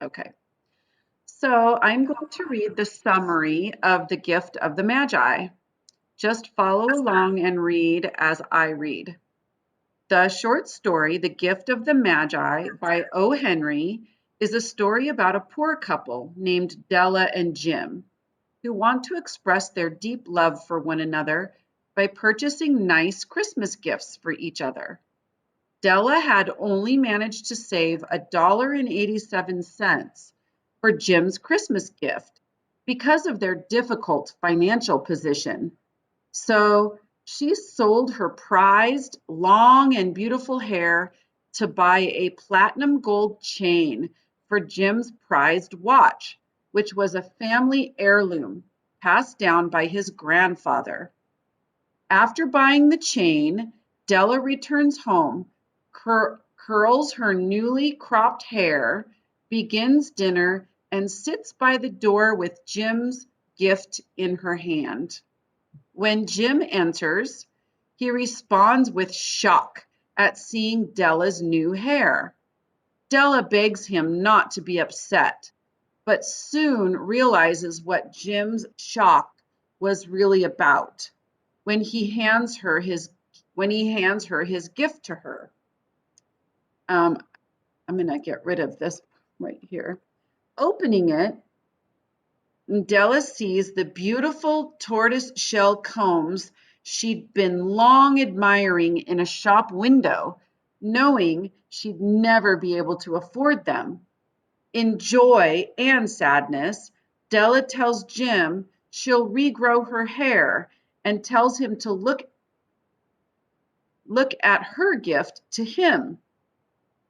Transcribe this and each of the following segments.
Okay. So I'm going to read the summary of the gift of the Magi. Just follow along and read as I read. The short story, The Gift of the Magi by O. Henry, is a story about a poor couple named Della and Jim who want to express their deep love for one another by purchasing nice Christmas gifts for each other. Della had only managed to save $1.87 for Jim's Christmas gift because of their difficult financial position. So she sold her prized, long and beautiful hair to buy a platinum gold chain for Jim's prized watch, which was a family heirloom passed down by his grandfather. After buying the chain, Della returns home, curls her newly cropped hair, begins dinner, and sits by the door with Jim's gift in her hand. When Jim enters, he responds with shock at seeing Della's new hair. Della begs him not to be upset, but soon realizes what Jim's shock was really about when he hands her his gift to her. I'm going to get rid of this right here. Opening it, Della sees the beautiful tortoise shell combs she'd been long admiring in a shop window, knowing she'd never be able to afford them. In joy and sadness, Della tells Jim she'll regrow her hair and tells him to look at her gift to him.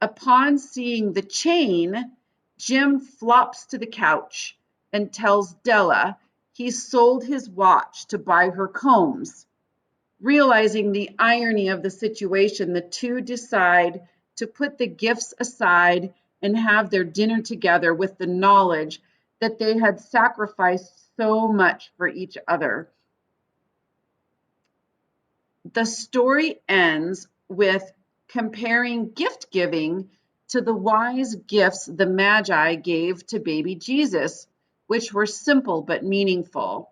Upon seeing the chain, Jim flops to the couch and tells Della he sold his watch to buy her combs. Realizing the irony of the situation, the two decide to put the gifts aside and have their dinner together with the knowledge that they had sacrificed so much for each other. The story ends with comparing gift giving to the wise gifts the Magi gave to baby Jesus, which were simple but meaningful.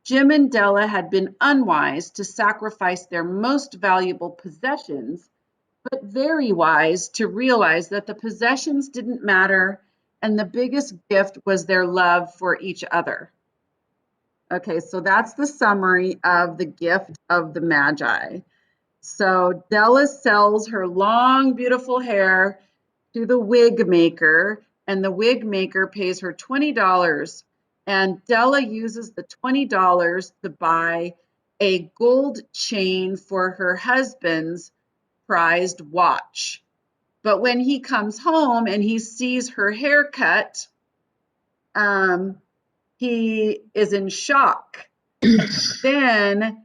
Jim and Della had been unwise to sacrifice their most valuable possessions, but very wise to realize that the possessions didn't matter and the biggest gift was their love for each other. Okay, so that's the summary of the gift of the Magi. So Della sells her long, beautiful hair to the wig maker, and the wig maker pays her $20. And Della uses the $20 to buy a gold chain for her husband's prized watch. But when he comes home and he sees her haircut, he is in shock. Then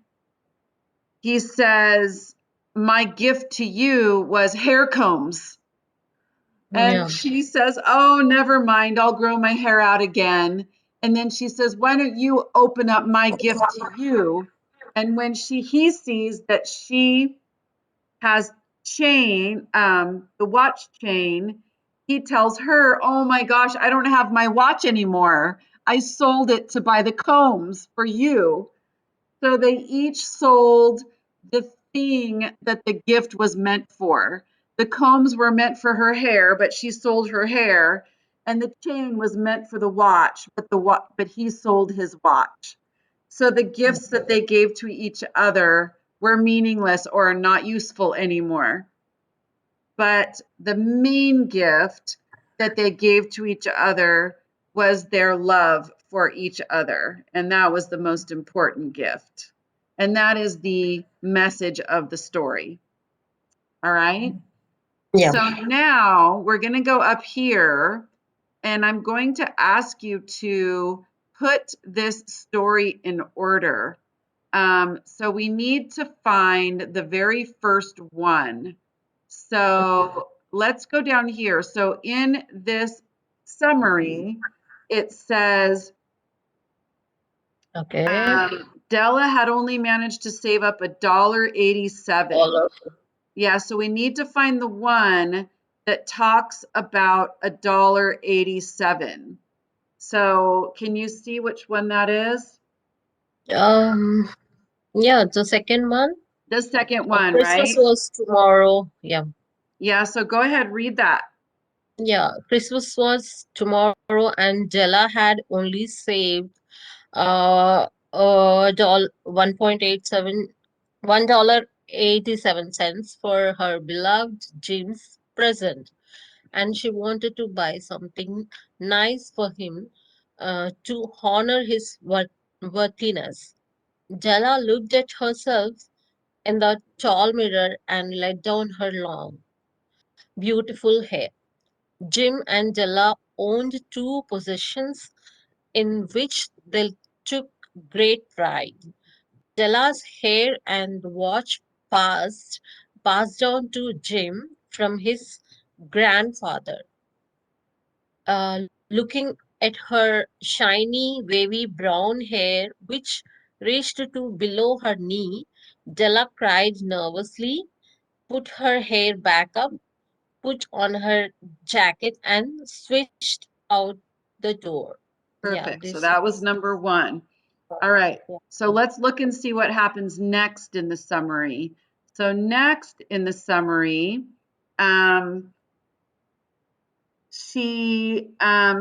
he says, "My gift to you was hair combs." And Yeah. she says, "Oh, never mind. I'll grow my hair out again." And then she says, "Why don't you open up my gift to you?" And when he sees that she has the watch chain, he tells her, "Oh my gosh, I don't have my watch anymore. I sold it to buy the combs for you." So they each sold the thing that the gift was meant for. The combs were meant for her hair, but she sold her hair, and the chain was meant for the watch, but he sold his watch. So the gifts that they gave to each other were meaningless or not useful anymore. But the main gift that they gave to each other was their love for each other. And that was the most important gift. And that is the message of the story. All right. Yeah. So now we're going to go up here and I'm going to ask you to put this story in order. So we need to find the very first one. So let's go down here. So in this summary, it says Okay. Della had only managed to save up $1.87. All of Yeah, so we need to find the one that talks about $1.87. So can you see which one that is? Um, yeah, the second one. The second one, Christmas right? was tomorrow. Yeah. Yeah, so go ahead, read that. Yeah, Christmas was tomorrow, and Della had only saved doll 1.87 $1.87 for her beloved Jim's present, and she wanted to buy something nice for him to honor his worthiness. Della looked at herself in the tall mirror and let down her long, beautiful hair. Jim and Della owned two possessions in which they took great pride. Della's hair and watch passed on to Jim from his grandfather. Looking at her shiny, wavy brown hair, which reached to below her knee, Della cried nervously, put her hair back up, put on her jacket, and switched out the door. Yeah, Perfect. So this that was was number one. All right. yeah. So let's look and see what happens next in the summary. So next in the summary, um, she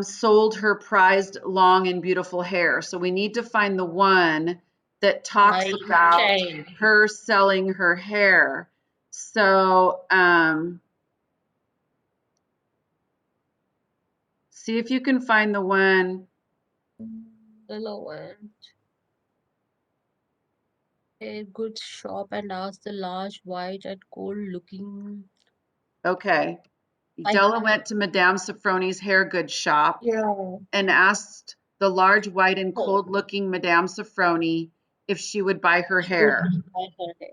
sold her prized long and beautiful hair. So we need to find the one that talks My about chain. her selling her hair. So see if you can find the one. The low end. A good shop and asked the large, white, and cold looking. Okay. I Della went to Madame Safroni's hair goods shop yeah. and asked the large, white, and Oh, cold-looking Madame Safroni if she would buy her she would hair. buy her hair.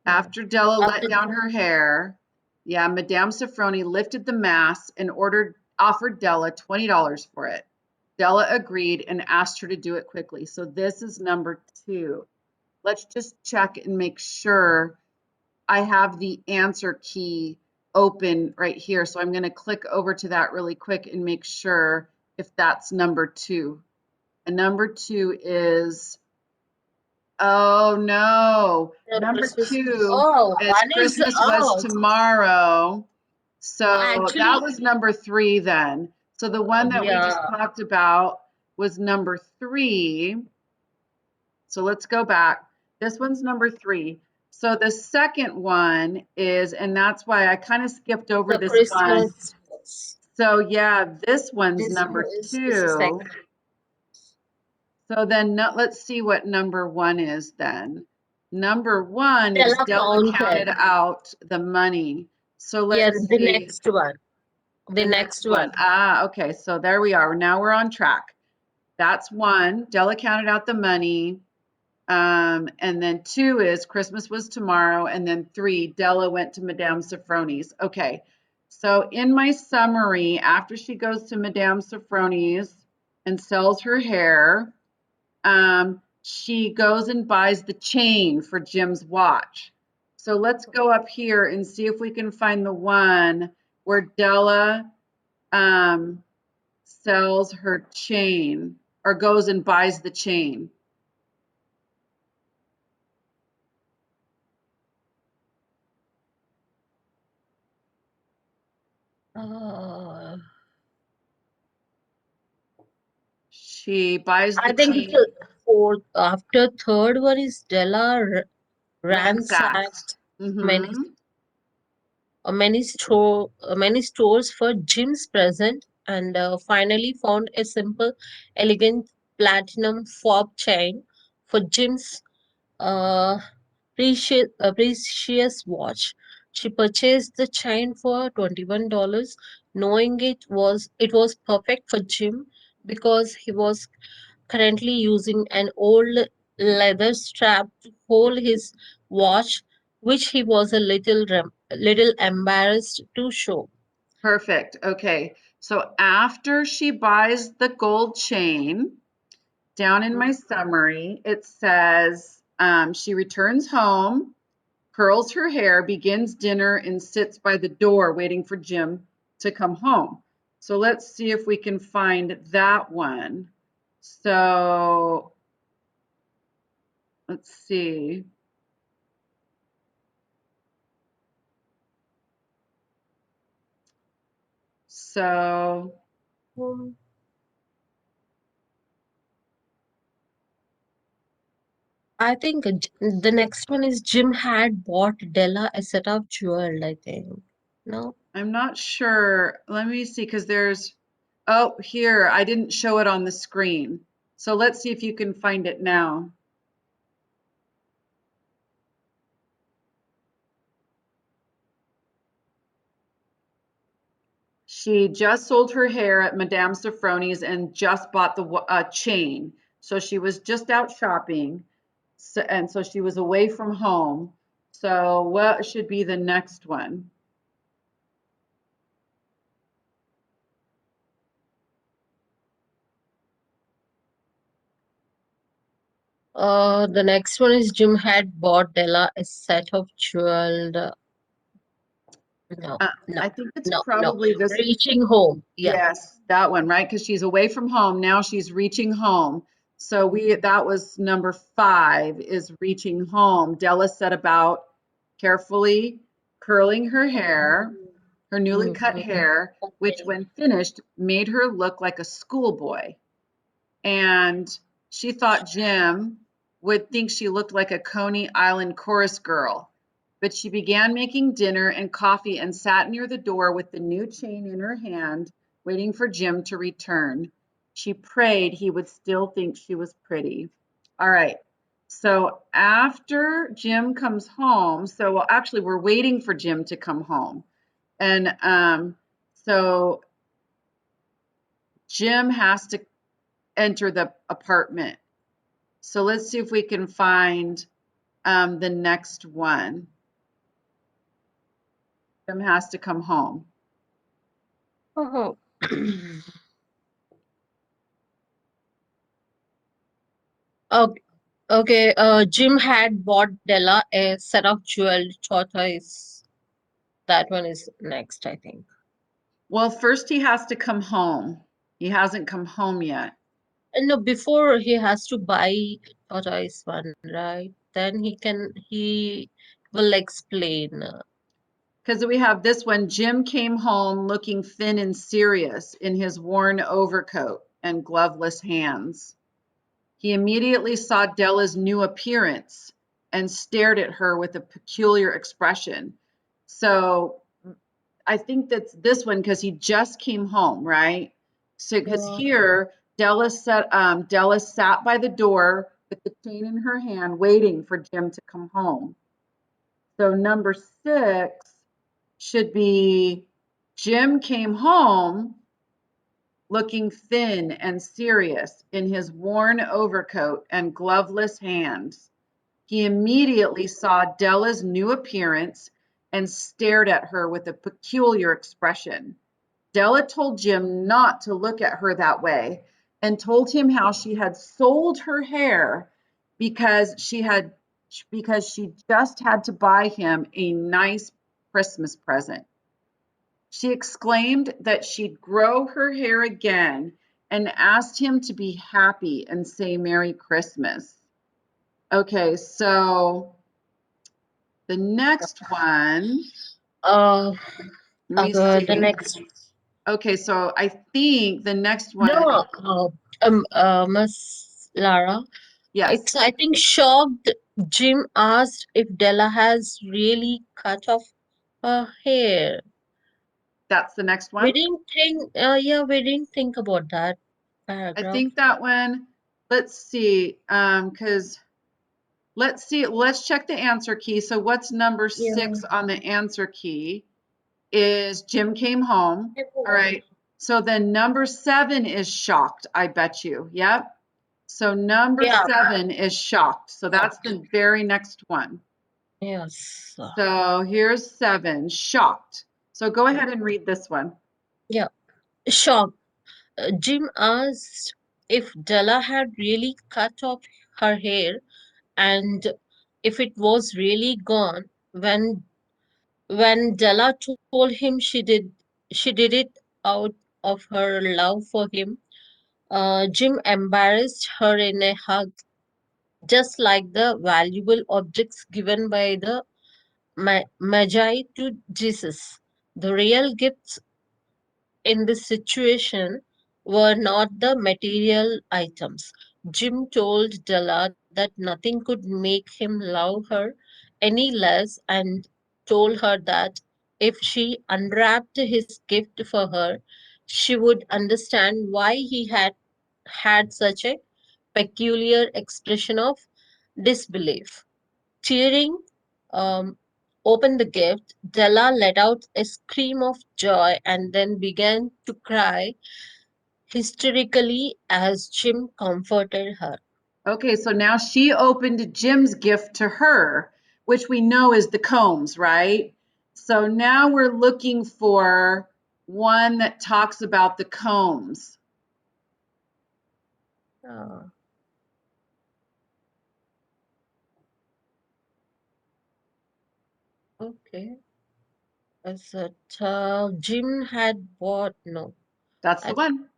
Yeah. After Della let After down her hair, yeah, Madame Safroni lifted the mass and offered Della $20 for it. Della agreed and asked her to do it quickly. So this is number two. Let's just check and make sure I have the answer key open right here. So I'm going to click over to that really quick and make sure if that's number two. And number two is, oh no, the number Christmas. two Oh, is one is Christmas was oh, tomorrow. So that actually, was number three then. So the one that we just yeah. talked about was number three. So let's go back. This one's number three. So the second one is, and that's why I kind of skipped over The this one. Christmas was. So yeah, this one's This number is the two. second. So then let's see what number one is then. Number one is Stella Della counted counted. out the money. So Yeah, let's the see next one. The the next next one. one. Ah, okay. So there we are. Now we're on track. That's one. Della counted out the money. And then two is Christmas was tomorrow. And then three, Della went to Madame Safroni's. Okay. So in my summary, after she goes to Madame Safroni's and sells her hair, she goes and buys the chain for Jim's watch. So let's go up here and see if we can find the one where Della um, sells her chain or goes and buys the chain. Uh, She buys I the think chain the fourth, after third one is Della ransacked. ransacked many Mm-hmm. many stores for Jim's present, and finally found a simple, elegant platinum fob chain for Jim's uh, precious watch. She purchased the chain for $21, knowing it was perfect for Jim because he was currently using an old leather strap to hold his watch, which he was a little embarrassed to show. Perfect. Okay. So after she buys the gold chain, down in my summary, it says she returns home, curls her hair, begins dinner, and sits by the door waiting for Jim. to come home. So let's see if we can find that one. So let's see. So Um, I think the next one is Jim had bought Della a set of jewels, I think. No? I'm not sure. Let me see, because oh, here, I didn't show it on the screen. So let's see if you can find it now. She just sold her hair at Madame Safroni's and just bought the chain. So she was just out shopping. So she was away from home. So what should be the next one? The next one is Jim had bought Della a set of jeweled. No, Uh, no, I think it's no. probably this. Reaching home. Yeah. Yes, that one, right? Because she's away from home. Now she's reaching home. So that was number 5 is reaching home. Della set about carefully curling her newly cut Mhm. hair, which when finished made her look like a schoolboy. And she thought Jim would think she looked like a Coney Island chorus girl. But she began making dinner and coffee and sat near the door with the new chain in her hand, waiting for Jim to return. She prayed he would still think she was pretty. All right. So after Jim comes home, well, actually, we're waiting for Jim to come home. And so Jim has to enter the apartment. So let's see if we can find the next one. Jim has to come home. Oh. Okay. Okay. Jim had bought Della a set of jeweled tortoise. That one is next, I think. Well, first he has to come home. He hasn't come home yet. No, before he has to buy tortoise one, right? Then he will explain. Because we have this one. Jim came home looking thin and serious in his worn overcoat and gloveless hands. He immediately saw Della's new appearance and stared at her with a peculiar expression. So I think that's this one because he just came home, right? So because Yeah. here Della sat by the door with the chain in her hand, waiting for Jim to come home. So number 6 should be Jim came home looking thin and serious in his worn overcoat and gloveless hands. He immediately saw Della's new appearance and stared at her with a peculiar expression. Della told Jim not to look at her that way and told him how she had sold her hair because she just had to buy him a nice Christmas present. She exclaimed that she'd grow her hair again and asked him to be happy and say Merry Christmas. Okay, so the next one, Uh, let me the see. next. Okay, so I think the next one, No, Miss Lara. yes, It's, I think, shocked. Jim asked if Della has really cut off her hair. that's the next We one. didn't think, yeah, we didn't think about that I paragraph. think that one, let's see, because let's check the answer key. So what's number Yeah. 6 on the answer key is Jim came home. All right. So then number 7 is shocked, I bet you. Yep. So number Yeah. 7 is shocked. So that's Shocked. the very next one. Yes. So here's 7, shocked. So go ahead and read this one. Yeah. Shocked. Jim asked if Della had really cut off her hair and if it was really gone when Della told him she did. She did it out of her love for him. Jim embarrassed her in a hug, just like the valuable objects given by the Magi to Jesus. The real gifts in this situation were not the material items. Jim told Della that nothing could make him love her any less and told her that if she unwrapped his gift for her, she would understand why he had such a peculiar expression of disbelief. Tearing um, open the gift, Della let out a scream of joy and then began to cry hysterically as Jim comforted her. Okay, so now she opened Jim's gift to her, which we know is the combs, right? So now we're looking for one that talks about the combs. Ah, okay. Is it Jim had bought? No. That's the I, one.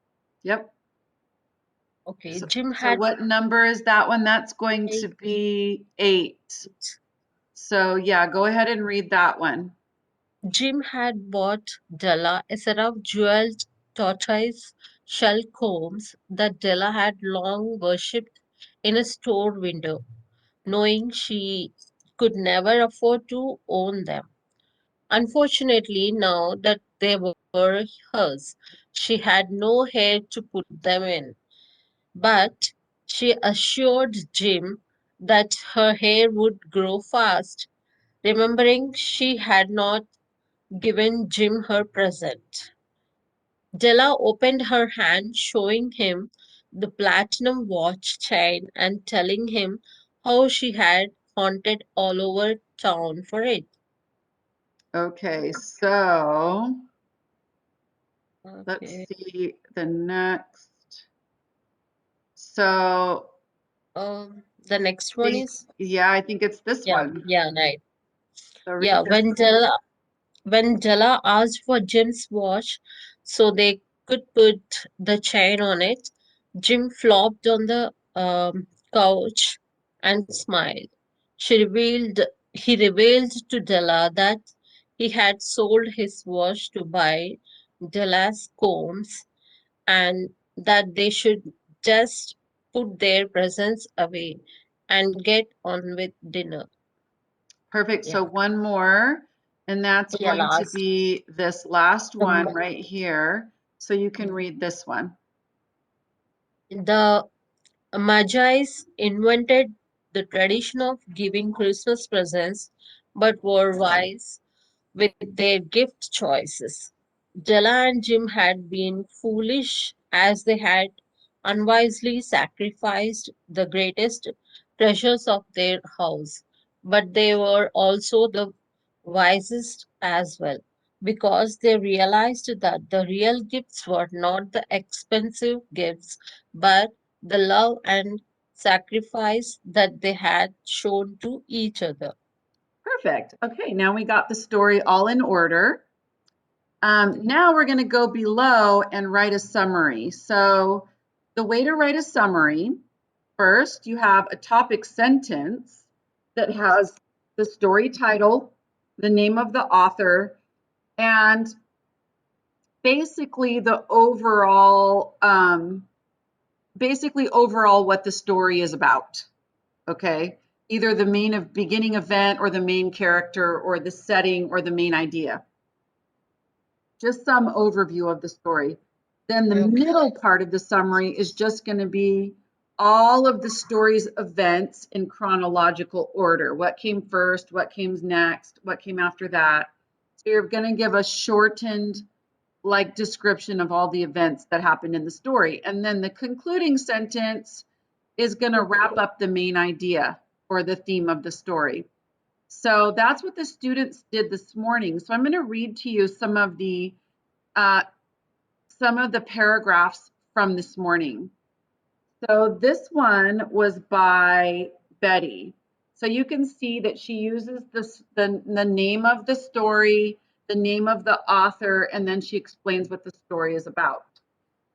Yep. okay, So, Jim so had what number is that one? That's going to eight. be 8. So yeah, go ahead and read that one. Jim had bought Della a set of jeweled tortoise shell combs that Della had long worshipped in a store window, knowing she could never afford to own them. Unfortunately, now that they were hers, she had no hair to put them in. But she assured Jim that her hair would grow fast, remembering she had not given Jim her present. Della opened her hand, showing him the platinum watch chain and telling him how she had haunted all over town for it. Okay, so let's Okay. see the next. So The next one think, is yeah, I think it's this yeah, one. yeah, right. So Yeah, read this one. when Jella asked for Jim's watch so they could put the chain on it, Jim flopped on the couch and smiled. He revealed to Della that he had sold his watch to buy Della's combs and that they should just put their presents away and get on with dinner. Perfect. So Yeah, one more, and that's yeah, going to last. be this last one The, right here. So you can read this one. the Magi's invented the tradition of giving Christmas presents, but were wise with their gift choices. Della and Jim had been foolish as they had unwisely sacrificed the greatest treasures of their house, but they were also the wisest as well because they realized that the real gifts were not the expensive gifts but the love and sacrifice that they had shown to each other. Perfect. Okay, now we got the story all in order. Now we're going to go below and write a summary. So the way to write a summary, first you have a topic sentence that has the story title, the name of the author, and basically the overall what the story is about. Okay, either the main of beginning event or the main character or the setting or the main idea. Just some overview of the story. Then the Okay. middle part of the summary is just going to be all of the story's events in chronological order. What came first, what came next, what came after that. So you're going to give a shortened like description of all the events that happened in the story. And then the concluding sentence is going to wrap up the main idea or the theme of the story. So that's what the students did this morning. So I'm going to read to you uh, some of the paragraphs from this morning. So this one was by Betty. So you can see that she uses the name of the story the name of the author, and then she explains what the story is about.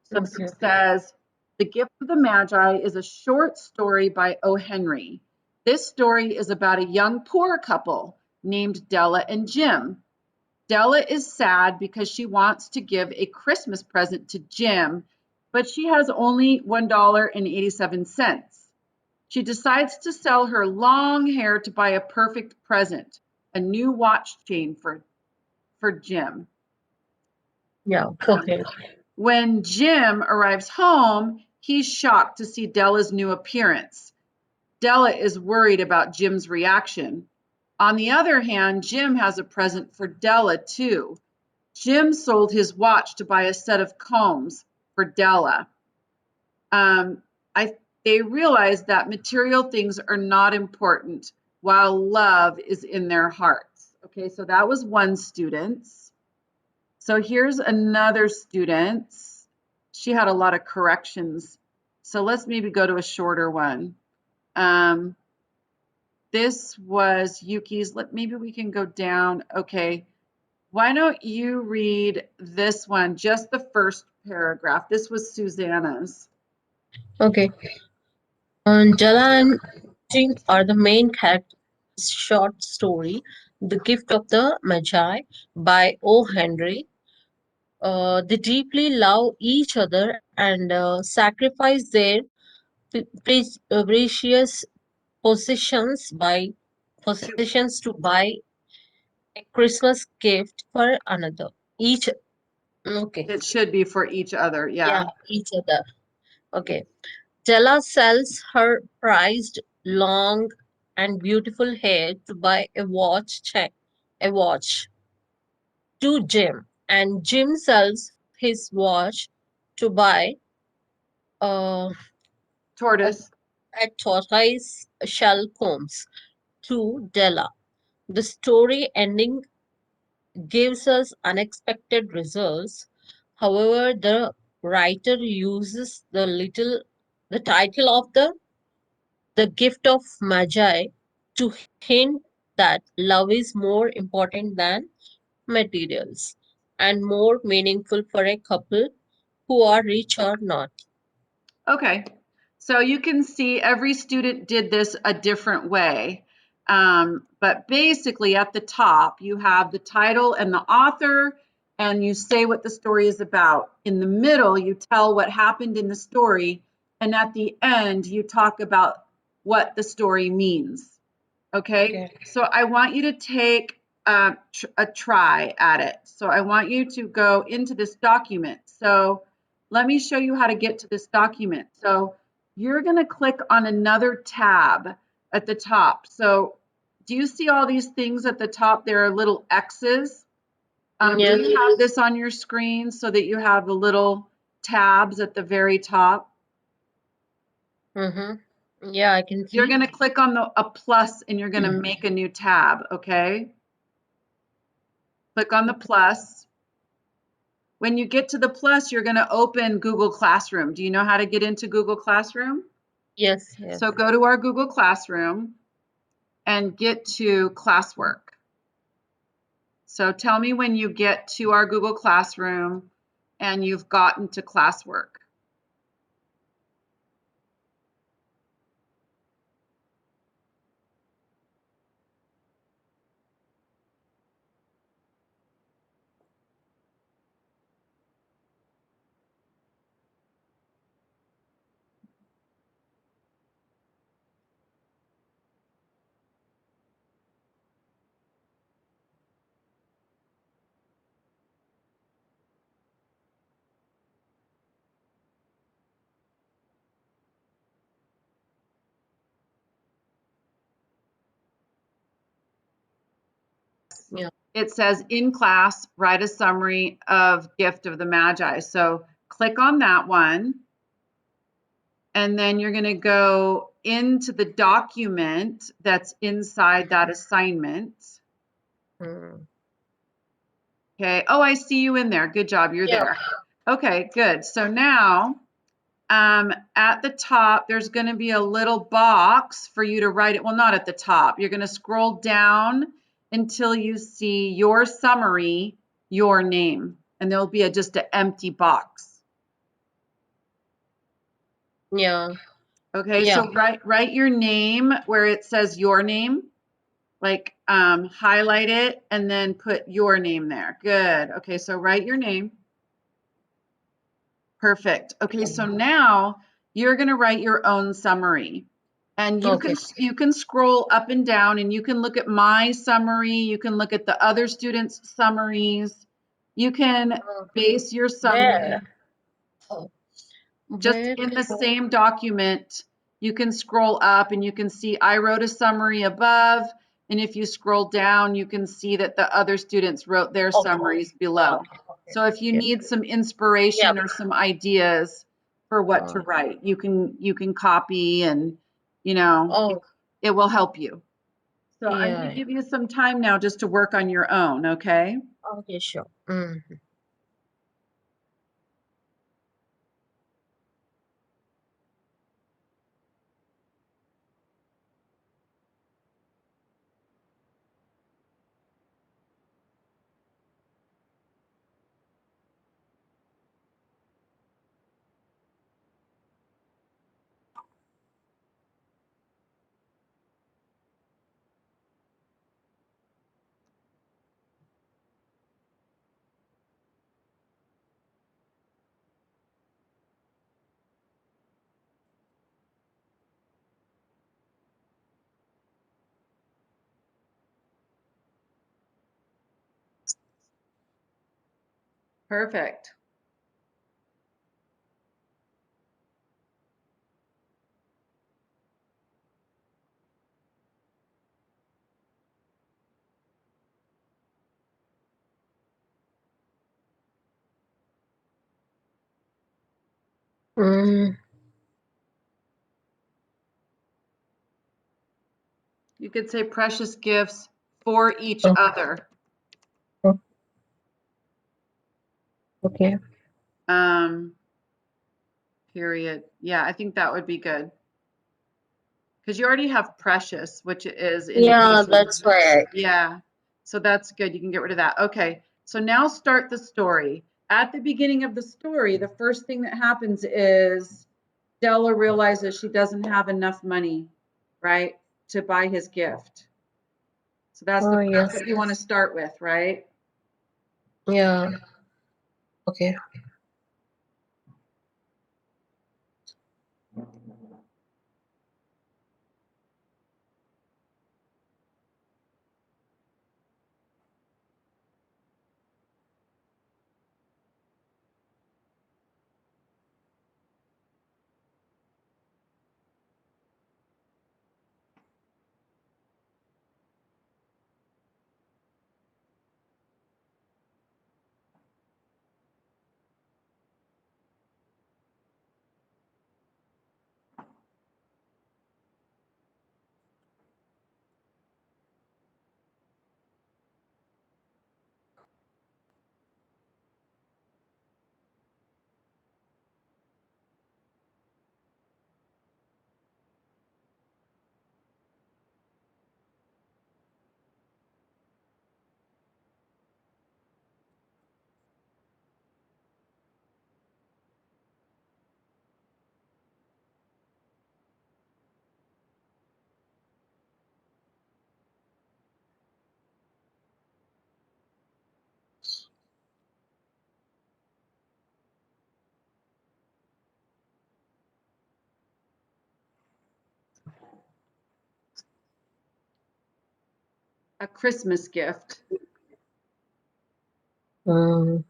So she Okay. says, The Gift of the Magi is a short story by O. Henry. This story is about a young poor couple named Della and Jim. Della is sad because she wants to give a Christmas present to Jim, but she has only $1.87. She decides to sell her long hair to buy a perfect present, a new watch chain for Jim. Yeah. Okay. When Jim arrives home, he's shocked to see Della's new appearance. Della is worried about Jim's reaction. On the other hand, Jim has a present for Della too. Jim sold his watch to buy a set of combs for Della. Um, they realize that material things are not important while love is in their hearts. Okay, so that was one student. So here's another student. She had a lot of corrections. So let's maybe go to a shorter one. Um, this was Yuki's. Maybe we can go down. Okay. Why don't you read this one, just the first paragraph? This was Susanna's. Okay. Jala and Jim are the main characters in this short story, The Gift of the Magi by O. Henry. They deeply love each other and sacrifice their precious possessions to buy a Christmas gift for another. Each okay, It should be for each other. yeah, Yeah. each other. Okay. Jella sells her prized long and beautiful hair to buy a watch to Jim, and Jim sells his watch to buy uh, a, Tortoise. a tortoise shell combs to Della. The story ending gives us unexpected results. However, the writer uses the title of the gift of Magi to hint that love is more important than materials and more meaningful for a couple who are rich or not. Okay. So you can see every student did this a different way. But basically, at the top, you have the title and the author, and you say what the story is about. In the middle, you tell what happened in the story. And at the end, you talk about what the story means. Okay, Okay. so I want you to take a try at it. So I want you to go into this document. So let me show you how to get to this document. So you're going to click on another tab at the top. So do you see all these things at the top? There are little X's. Do Yes. you have this on your screen so that you have the little tabs at the very top? Mm-hmm. Yeah, I can You're see. going to click on a plus and you're going to make a new tab, okay? Click on the plus. When you get to the plus, you're going to open Google Classroom. Do you know how to get into Google Classroom? Yes, yes. So go to our Google Classroom and get to classwork. So tell me when you get to our Google Classroom and you've gotten to classwork. Yeah. It says in class, write a summary of Gift of the Magi. So click on that one. And then you're going to go into the document that's inside that assignment. Mm. Okay. Oh, I see you in there. Good job. You're Yeah. there. Okay, good. So now at the top, there's going to be a little box for you to write it. Well, not at the top. You're going to scroll down until you see your summary, your name, and there'll be just an empty box. Yeah. Okay, Yeah. so write your name where it says your name, like highlight it and then put your name there. Good. Okay, so write your name. Perfect. Okay, so now you're going to write your own summary. And Okay. you can scroll up and down and you can look at my summary, you can look at the other students' summaries. You can Uh, base your summary where? Oh, just where? in the same document. You can scroll up and you can see I wrote a summary above, and if you scroll down, you can see that the other students wrote their Okay. summaries below. Okay. So if you Yeah. need some Yeah. inspiration or some ideas for what to Uh, write, you can copy and you know oh, it will help you. So I'm going to yeah. give you some time now just to work on your own, okay? Okay, sure. Mm. Perfect. Mm. You could say precious gifts for each Oh, other. oh, okay. Um, Period. Yeah, I think that would be good. Because you already have precious, which is Yeah, indication. that's why. Yeah. So that's good. You can get rid of that. Okay. So now start the story. At the beginning of the story, the first thing that happens is Della realizes she doesn't have enough money, right, to buy his gift. So Oh, that's yes. what you want to start with, right? Yeah. Okay. A Christmas gift. Mm.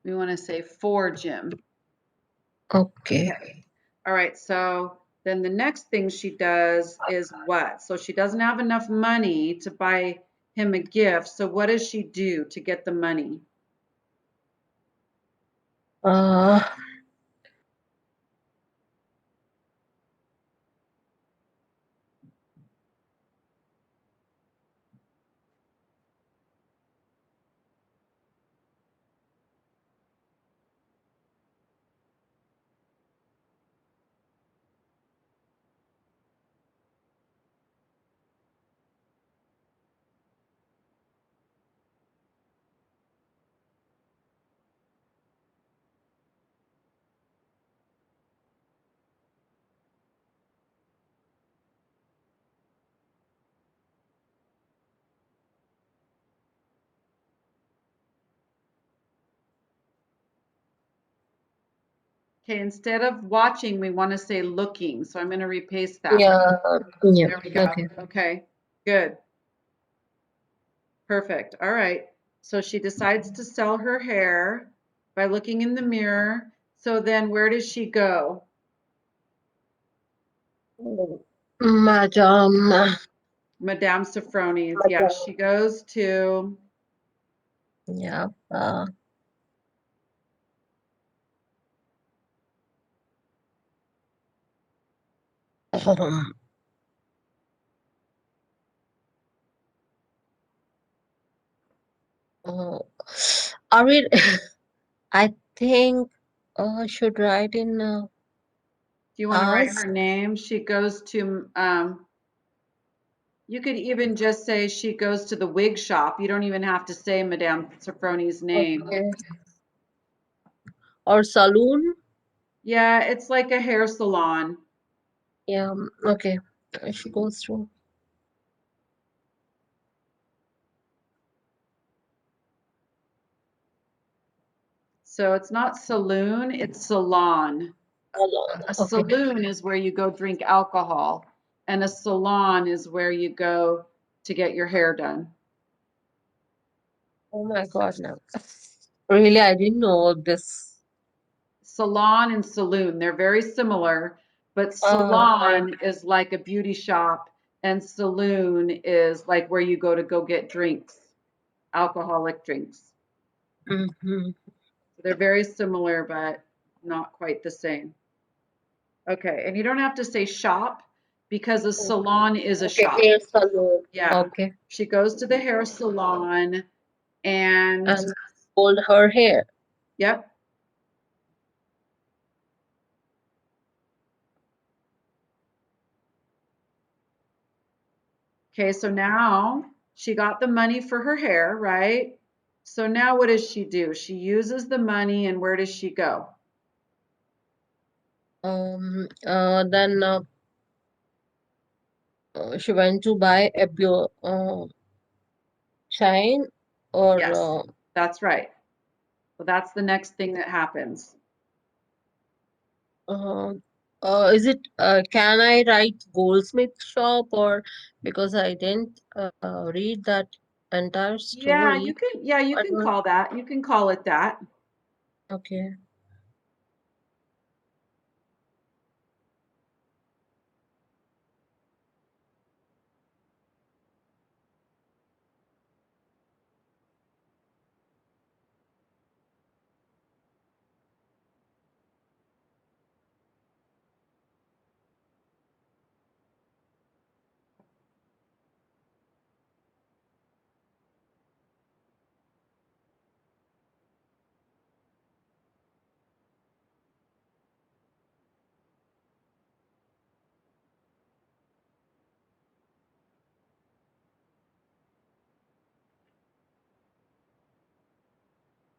We want to say for Jim. Okay. Okay. All right. So then the next thing she does is what? So she doesn't have enough money to buy him a gift. So what does she do to get the money? Uh, Okay, instead of watching, we want to say looking. So I'm going to repaste that. Yeah, yeah. There we go. Okay. Okay, good. Perfect. All right. So she decides to sell her hair by looking in the mirror. So then where does she go? Madam, Madame Sophroni's. Yeah, Madam. she goes to, Yeah. Um, uh, are we? I think should write in do you want to write past. her name? She goes to, you could even just say she goes to the wig shop. You don't even have to say Madame Sophroni's name. Okay. Or saloon. Yeah, it's like a hair salon. Yeah. Okay. She goes to. So it's not saloon, it's salon. Salon. A Okay. saloon is where you go drink alcohol, and a salon is where you go to get your hair done. Oh my God, no. Really, I didn't know this. Salon and saloon, they're very similar, but Right. salon is like a beauty shop, and saloon is like where you go get drinks, alcoholic drinks. Mm-hmm. So they're very similar, but not quite the same. Okay, and you don't have to say shop because a salon is a Okay, shop. hair salon. Yeah. Okay. She goes to the hair salon and And hold her hair. yep. Okay, so now she got the money for her hair, right? So now what does she do? She uses the money and where does she go? Then she went to buy a chain or Yes, that's right. So that's the next thing that happens. uh, is it can I write goldsmith shop or because I didn't read that entire story. Yeah, you I can don't. call that. You can call it that. Okay.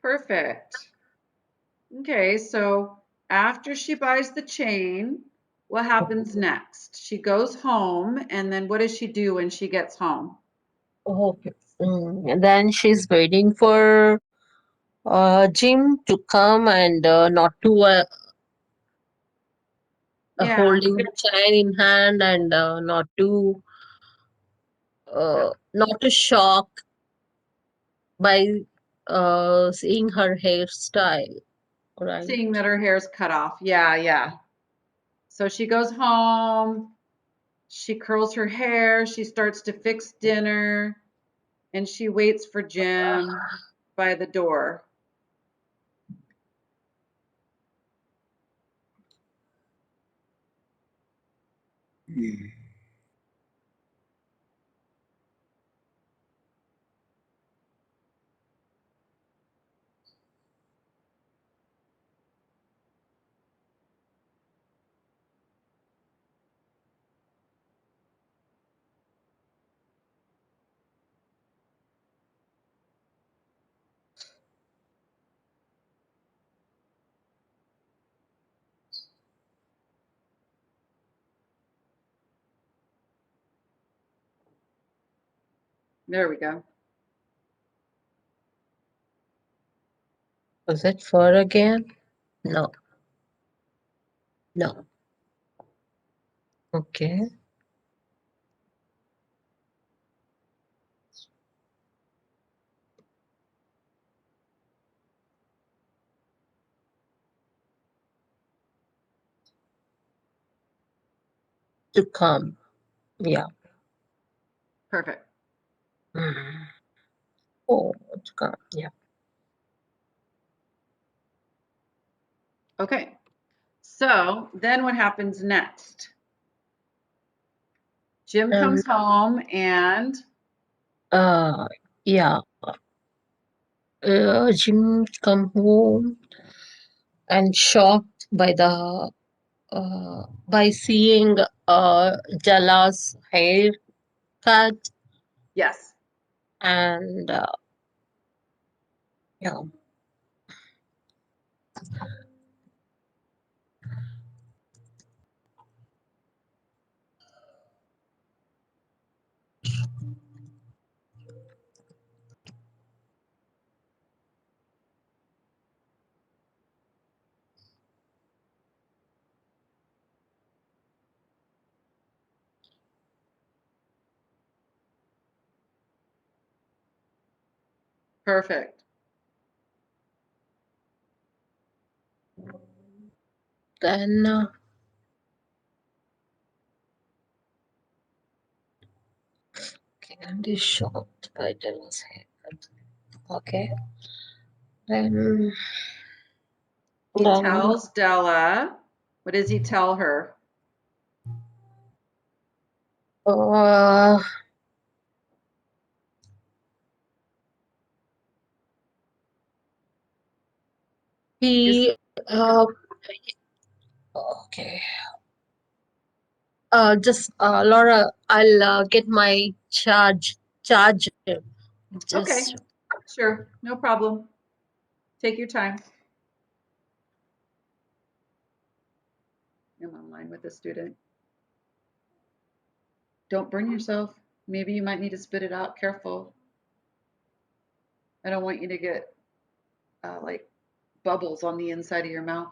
Perfect. Okay, so after she buys the chain, what happens next? She goes home, and then what does she do when she gets home? Okay. And then she's waiting for Jim to come and not to Yeah, holding the chain in hand and not to shock by seeing her hairstyle, right? seeing that her hair's cut off. Yeah, yeah. So she goes home, she curls her hair, she starts to fix dinner, and she waits for Jim by the door. There we go. Was it fur again? No. No. Okay. To come. Yeah. Perfect. Mm. Oh, to come. Yeah. Okay. So then what happens next? Jim Um. comes home and Uh. Yeah. Jim come home and shocked by seeing Jala's hair cut yes, and yeah. perfect. Then Candy shocked by Jala's hair cut. Okay. Then He then tells Della, what does he tell her? uh, Is he okay. Just Laura, I'll get my charger. okay, Just sure, no problem. Take your time. I'm online with a student. Don't burn yourself. Maybe you might need to spit it out. Careful. I don't want you to get like bubbles on the inside of your mouth.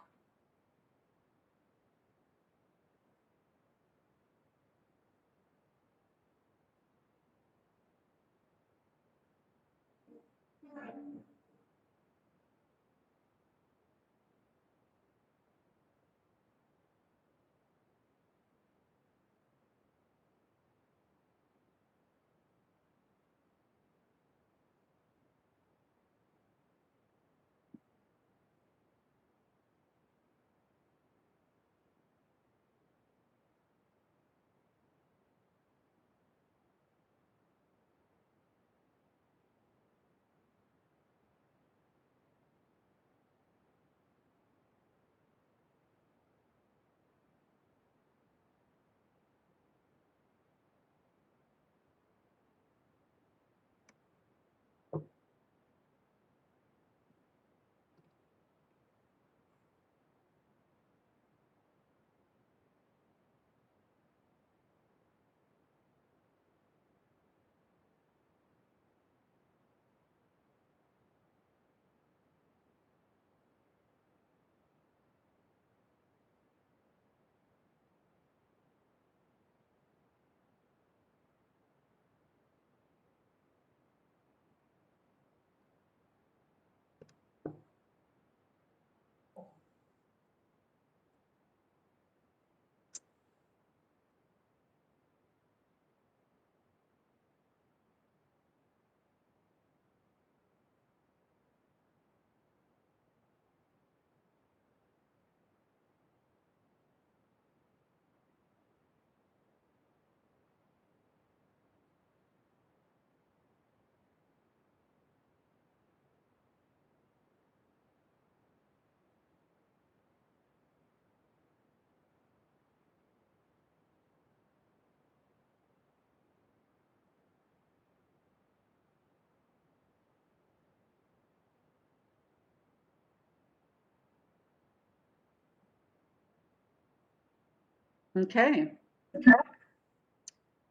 Okay.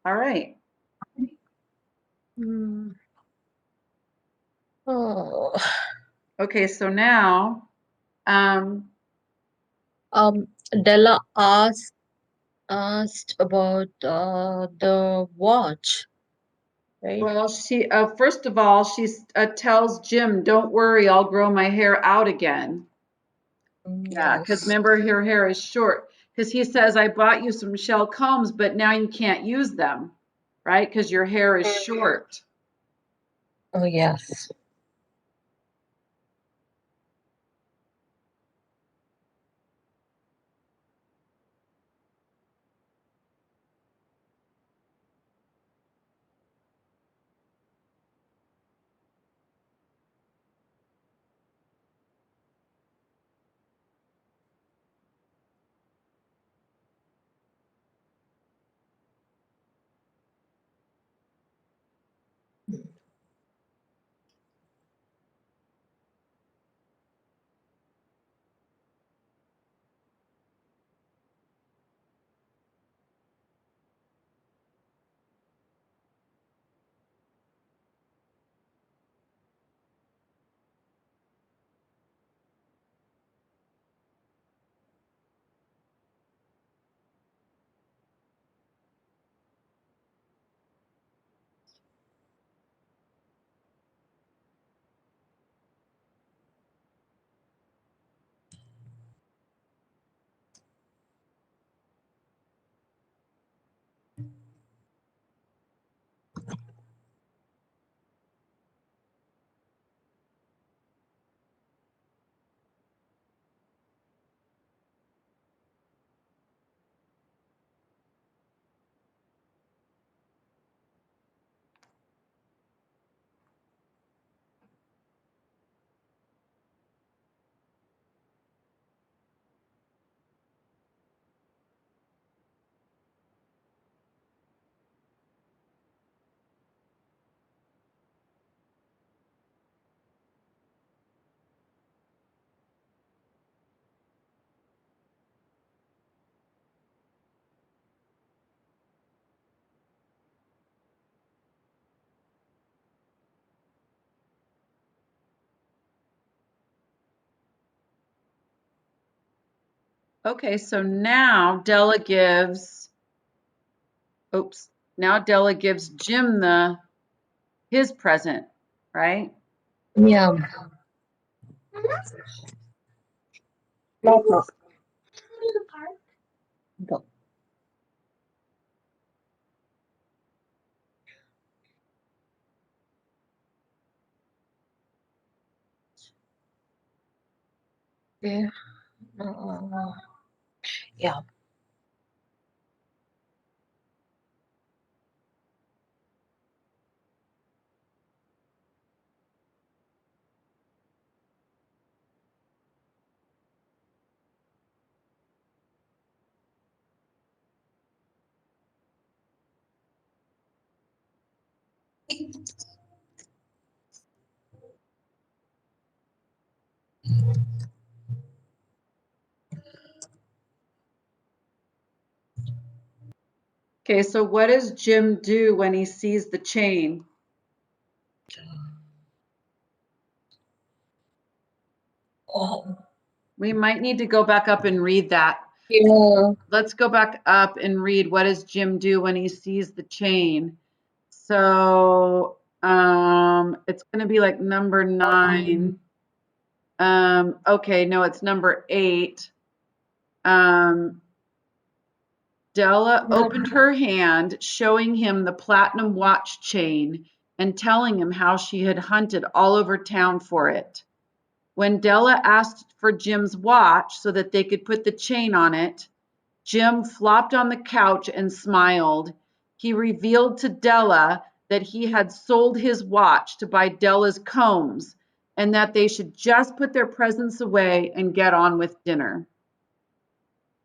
All right. mm, oh, Okay. So now, um, um Della asked about the watch, right? Well, she first of all, she tells Jim, "Don't worry, I'll grow my hair out again." Yeah, because Yes. remember, her hair is short. Because he says, "I bought you some shell combs, but now you can't use them, right? Because your hair is short." Oh, yes. Okay, so now Della gives, oops, now Della gives Jim his present, right? Yeah. No problem. Go. Yeah. Uh, yeah. Okay, so what does Jim do when he sees the chain? Oh, We might need to go back up and read that. yeah. Let's go back up and read what does Jim do when he sees the chain. So it's going to be like number 9. Okay, no, it's number 8. Um, Della opened her hand, showing him the platinum watch chain and telling him how she had hunted all over town for it. When Della asked for Jim's watch so that they could put the chain on it, Jim flopped on the couch and smiled. He revealed to Della that he had sold his watch to buy Della's combs and that they should just put their presents away and get on with dinner.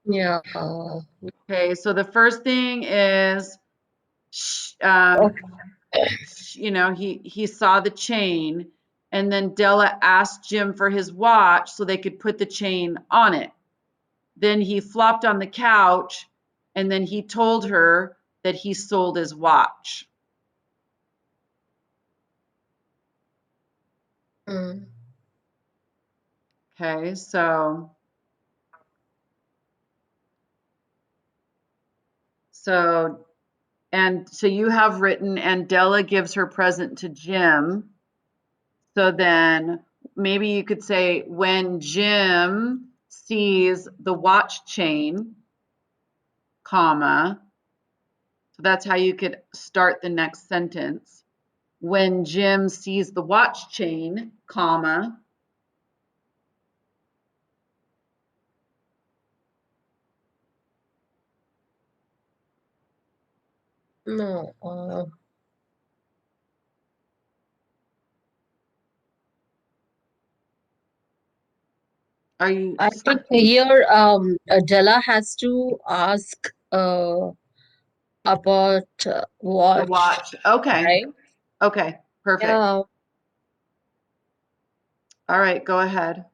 Yeah. Okay, so the first thing is, um, Okay. he saw the chain, and then Della asked Jim for his watch so they could put the chain on it. Then he flopped on the couch, and then he told her that he sold his watch. Mm. Okay, so So, and so you have written, and Della gives her present to Jim. So then maybe you could say, when Jim sees the watch chain, comma. So that's how you could start the next sentence. When Jim sees the watch chain, comma. No, Are you I think here Della has to ask about the watch, watch? Okay. right? Okay. Perfect. Yeah. All right. Go ahead.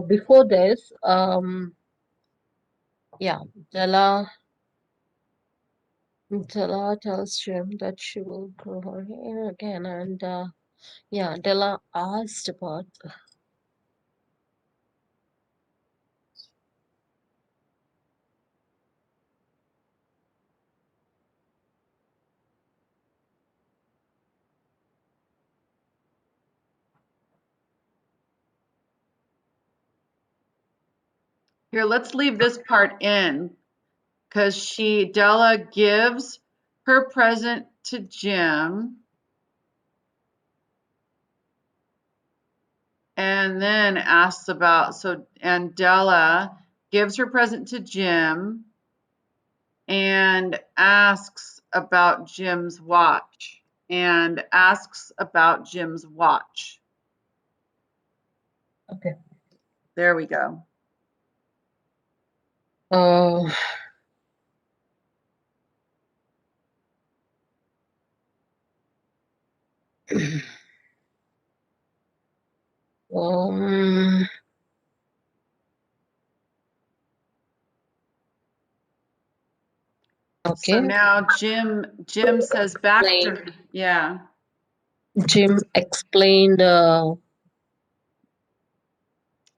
Before this, yeah, Della Della tells Jim that she will grow her hair again, and yeah, Della asked about. Here, let's leave this part in because Della gives her present to Jim and then asks about, and Della gives her present to Jim and asks about Jim's watch and asks about Jim's watch. Okay. There we go. Uh, um, So okay. now Jim says back to, Explained. yeah, Jim explained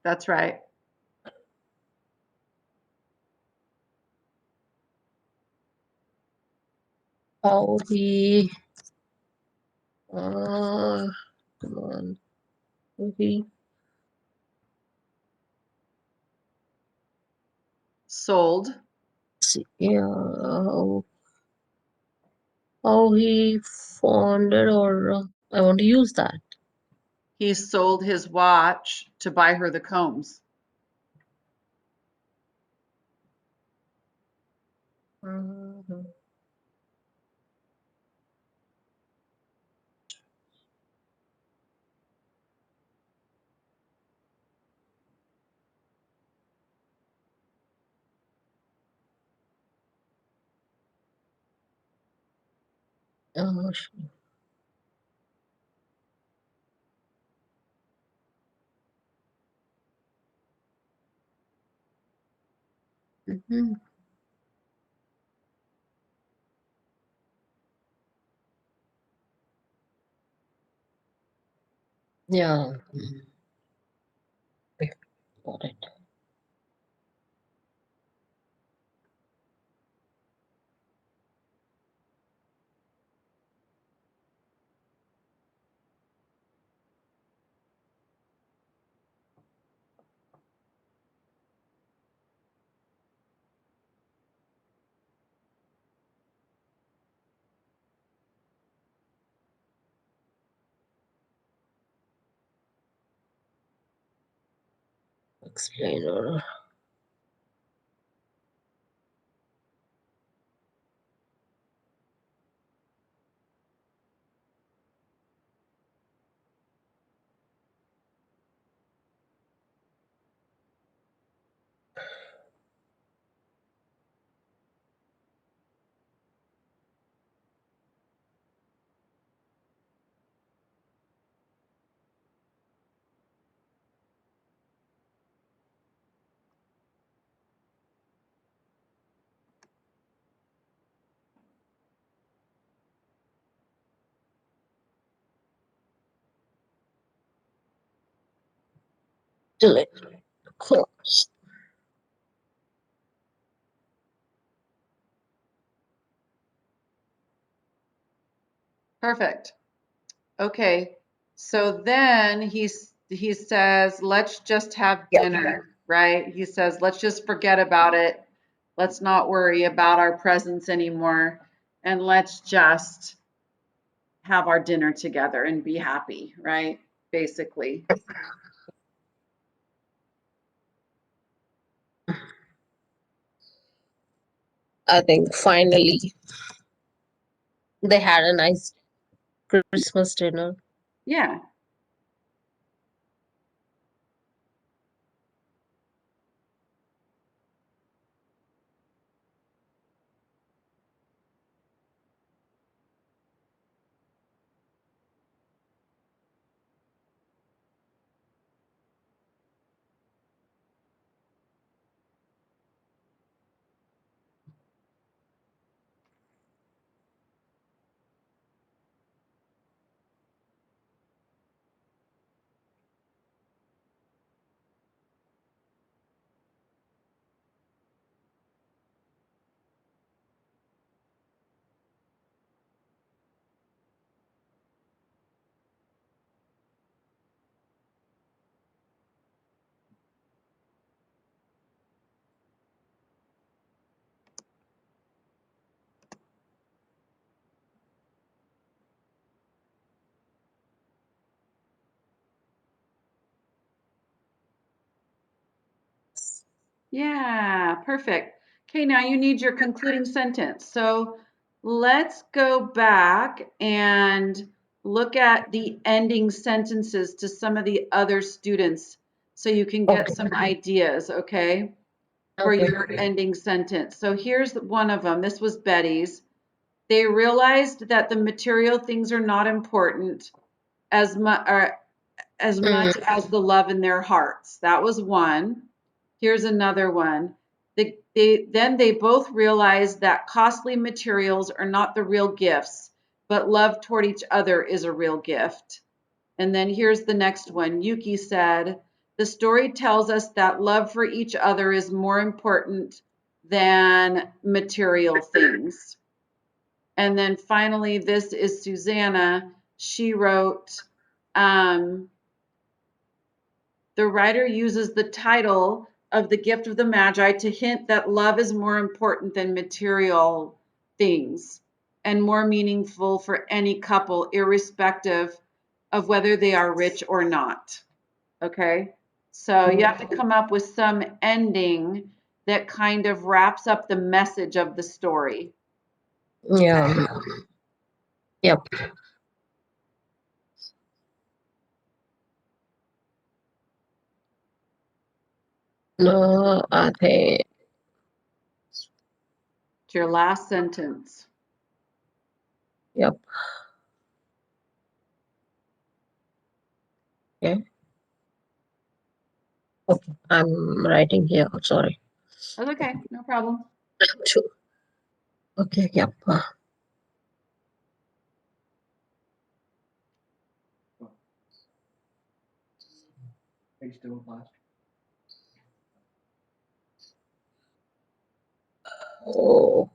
that's right. how he come on, how he Sold. yeah, how he founded or I want to use that. He sold his watch to buy her the combs. Mhm. Uh, mhm. Yeah, okay, got it. Explainer. Delete. Close. Perfect. Okay. So then he says, let's just have Yep. dinner, right? He says, let's just forget about it. Let's not worry about our presents anymore. And let's just have our dinner together and be happy, right? Basically. I think finally they had a nice Christmas dinner. Yeah. Yeah, perfect. Okay, now you need your concluding sentence. So let's go back and look at the ending sentences to some of the other students so you can get Okay. some ideas, okay, for Okay. your ending sentence. So here's one of them. This was Betty's. They realized that the material things are not important as much Mm, as the love in their hearts. That was one. Here's another one. Then they both realized that costly materials are not the real gifts, but love toward each other is a real gift. And then here's the next one. Yuki said, the story tells us that love for each other is more important than material things. And then finally, this is Susanna. She wrote, um, the writer uses the title of The Gift of the Magi to hint that love is more important than material things and more meaningful for any couple, irrespective of whether they are rich or not. Okay? So you have to come up with some ending that kind of wraps up the message of the story. yeah. Yep. No, I think. It's your last sentence. Yep. Okay. Okay. I'm writing here. Sorry. That's okay, no problem. Two. Okay. Yep. Oh.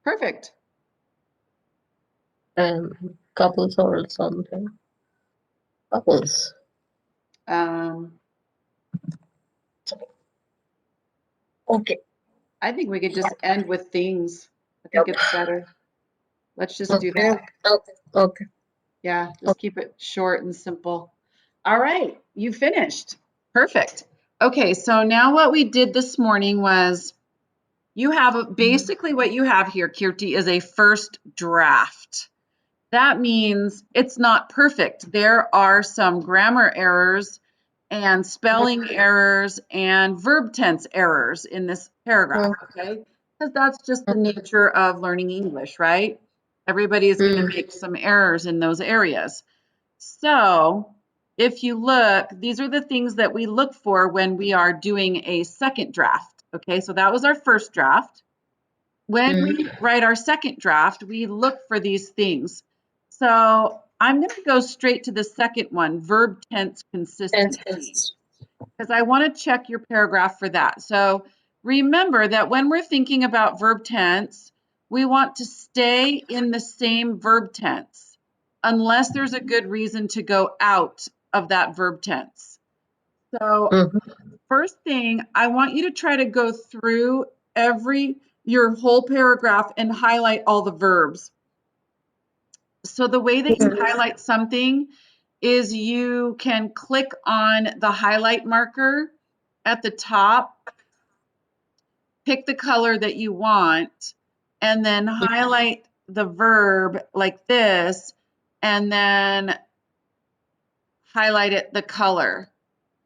Perfect. And couples or something. Couples. Um, Okay. I think we could just end with things. I think it's better. Let's just do Okay. that. Okay. Okay. Yeah, just Okay. keep it short and simple. All right, you finished. Perfect. Okay, so now what we did this morning was you have basically what you have here, Kirti, is a first draft. That means it's not perfect. There are some grammar errors and spelling errors and verb tense errors in this paragraph, okay? Because that's just the nature of learning English, right? Everybody is going to make some errors in those areas. So if you look, these are the things that we look for when we are doing a second draft, okay? So that was our first draft. When we write our second draft, we look for these things. So I'm going to go straight to the second one, verb tense consistency, because I want to check your paragraph for that. So remember that when we're thinking about verb tense, we want to stay in the same verb tense unless there's a good reason to go out of that verb tense. So first thing, I want you to try to go through your whole paragraph and highlight all the verbs. So the way that you highlight something is you can click on the highlight marker at the top, pick the color that you want, and then highlight the verb like this, and then highlight it the color.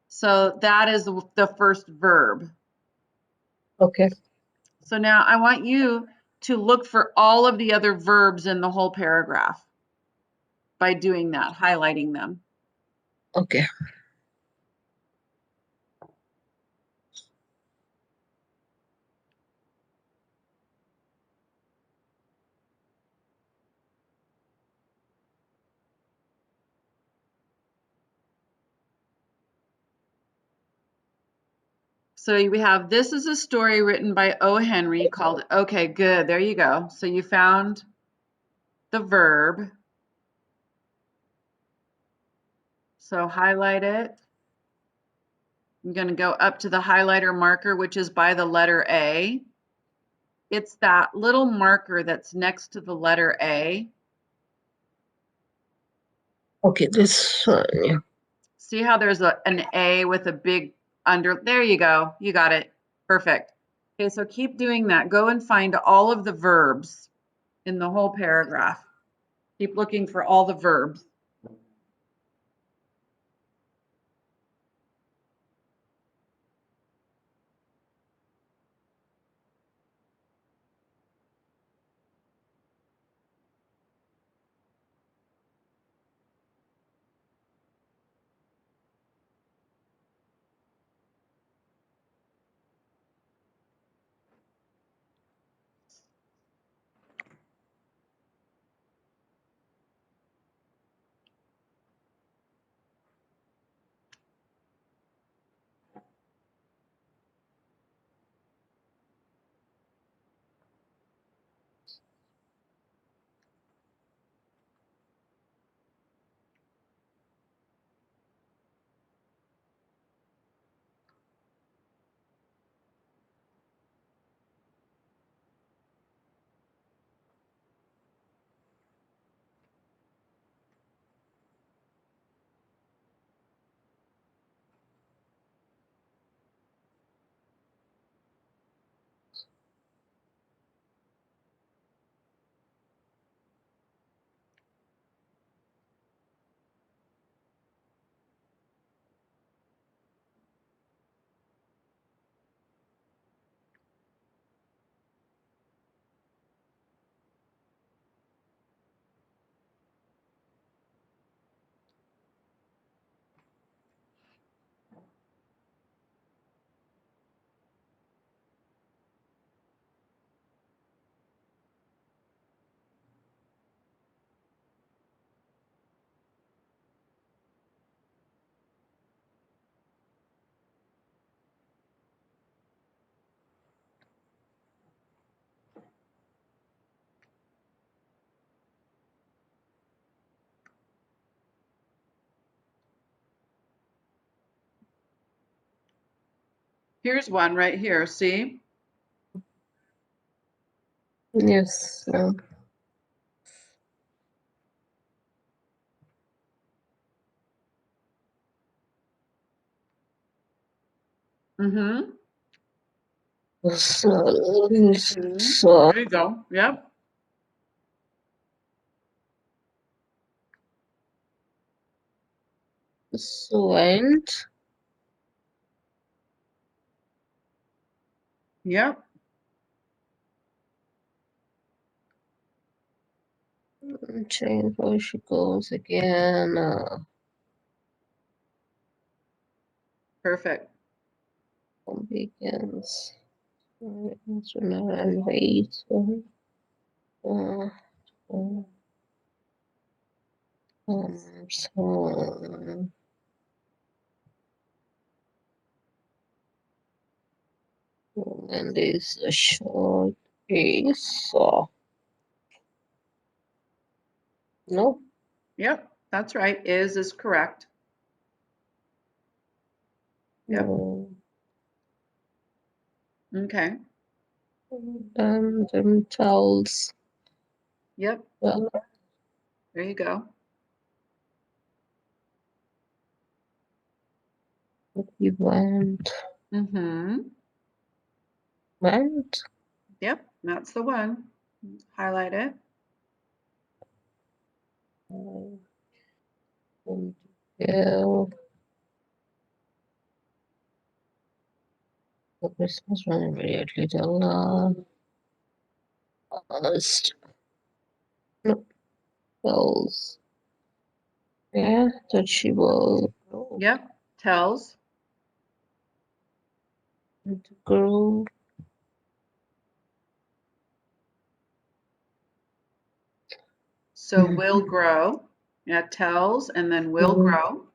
So that is the first verb. Okay. So now I want you to look for all of the other verbs in the whole paragraph by doing that, highlighting them. Okay. So we have, this is a story written by O. Henry called, okay, good, there you go. So you found the verb. So highlight it. I'm going to go up to the highlighter marker, which is by the letter A. It's that little marker that's next to the letter A. Okay. This one. Yeah. See how there's an A with a big under, there you go, you got it, perfect. Okay, so keep doing that. Go and find all of the verbs in the whole paragraph. Keep looking for all the verbs. Here's one right here. See? Yes. Mm-hmm. So, Mm-hmm. so, There you go. Yep. went, Yep. change where she goes again. Perfect. Begins. And wait. Uh, uh, so, and is a short piece. No. Yep. That's right. Is correct. Yep. No. Okay. And tells. Yep. Well, There you go. he went. Mm-hmm. Went. Yep. That's the one. Highlight it. And go. The Christmas run immediately till last. No. Tells. Yeah, that she will grow. Yep. Tells. And grow. So will grow. Yeah. Tells and then will Mhm. grow.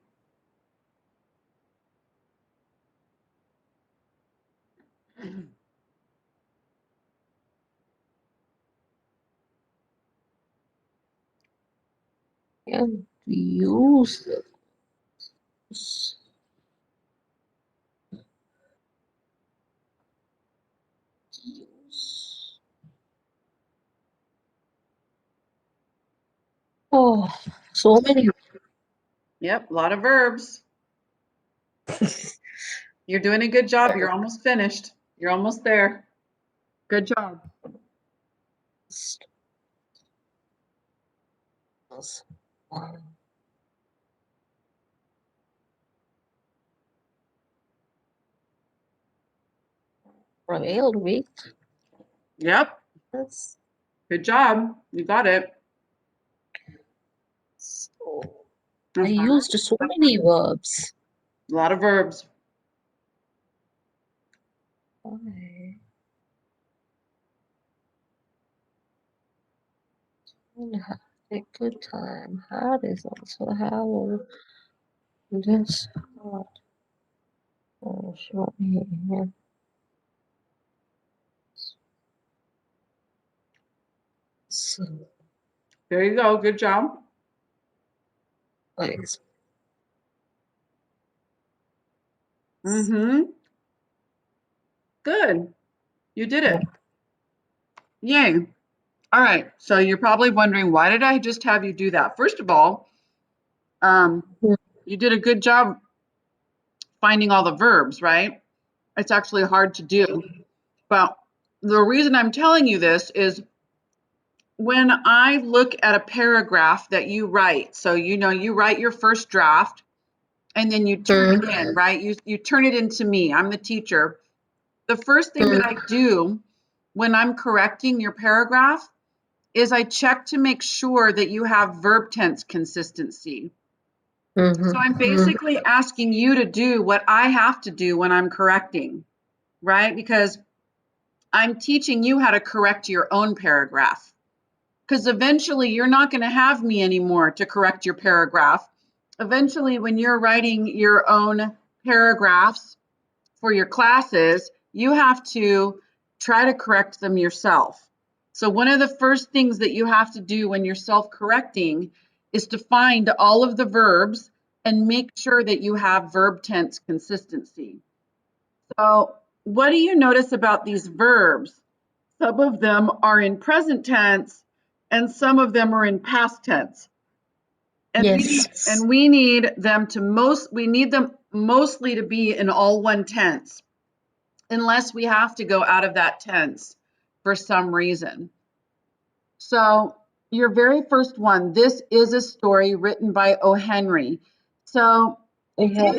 And use this. Use. Oh, so many. Yep. A lot of verbs. You're doing a good job. You're almost finished. You're almost there. Good job. Prevailed week. Yep. That's Good job. You got it. so. I Uh-huh. used so many verbs. A lot of verbs. I have a good time. Hard is also how this hard. Show me here. So, There you go. Good job. please. Mm-hmm. Good. You did it. Yay. All right. So you're probably wondering, why did I just have you do that? First of all, um, you did a good job finding all the verbs, right? It's actually hard to do. But the reason I'm telling you this is when I look at a paragraph that you write, so you write your first draft and then you turn it in, right? You turn it into me. I'm the teacher. The first thing that I do when I'm correcting your paragraph is I check to make sure that you have verb tense consistency. So I'm basically asking you to do what I have to do when I'm correcting, right? Because I'm teaching you how to correct your own paragraph. Because eventually you're not going to have me anymore to correct your paragraph. Eventually, when you're writing your own paragraphs for your classes, you have to try to correct them yourself. So, one of the first things that you have to do when you're self correcting is to find all of the verbs and make sure that you have verb tense consistency. So what do you notice about these verbs? Some of them are in present tense and some of them are in past tense. And Yes. we need them mostly to be in all one tense, unless we have to go out of that tense for some reason. So your very first one, this is a story written by O. Henry. So Yeah.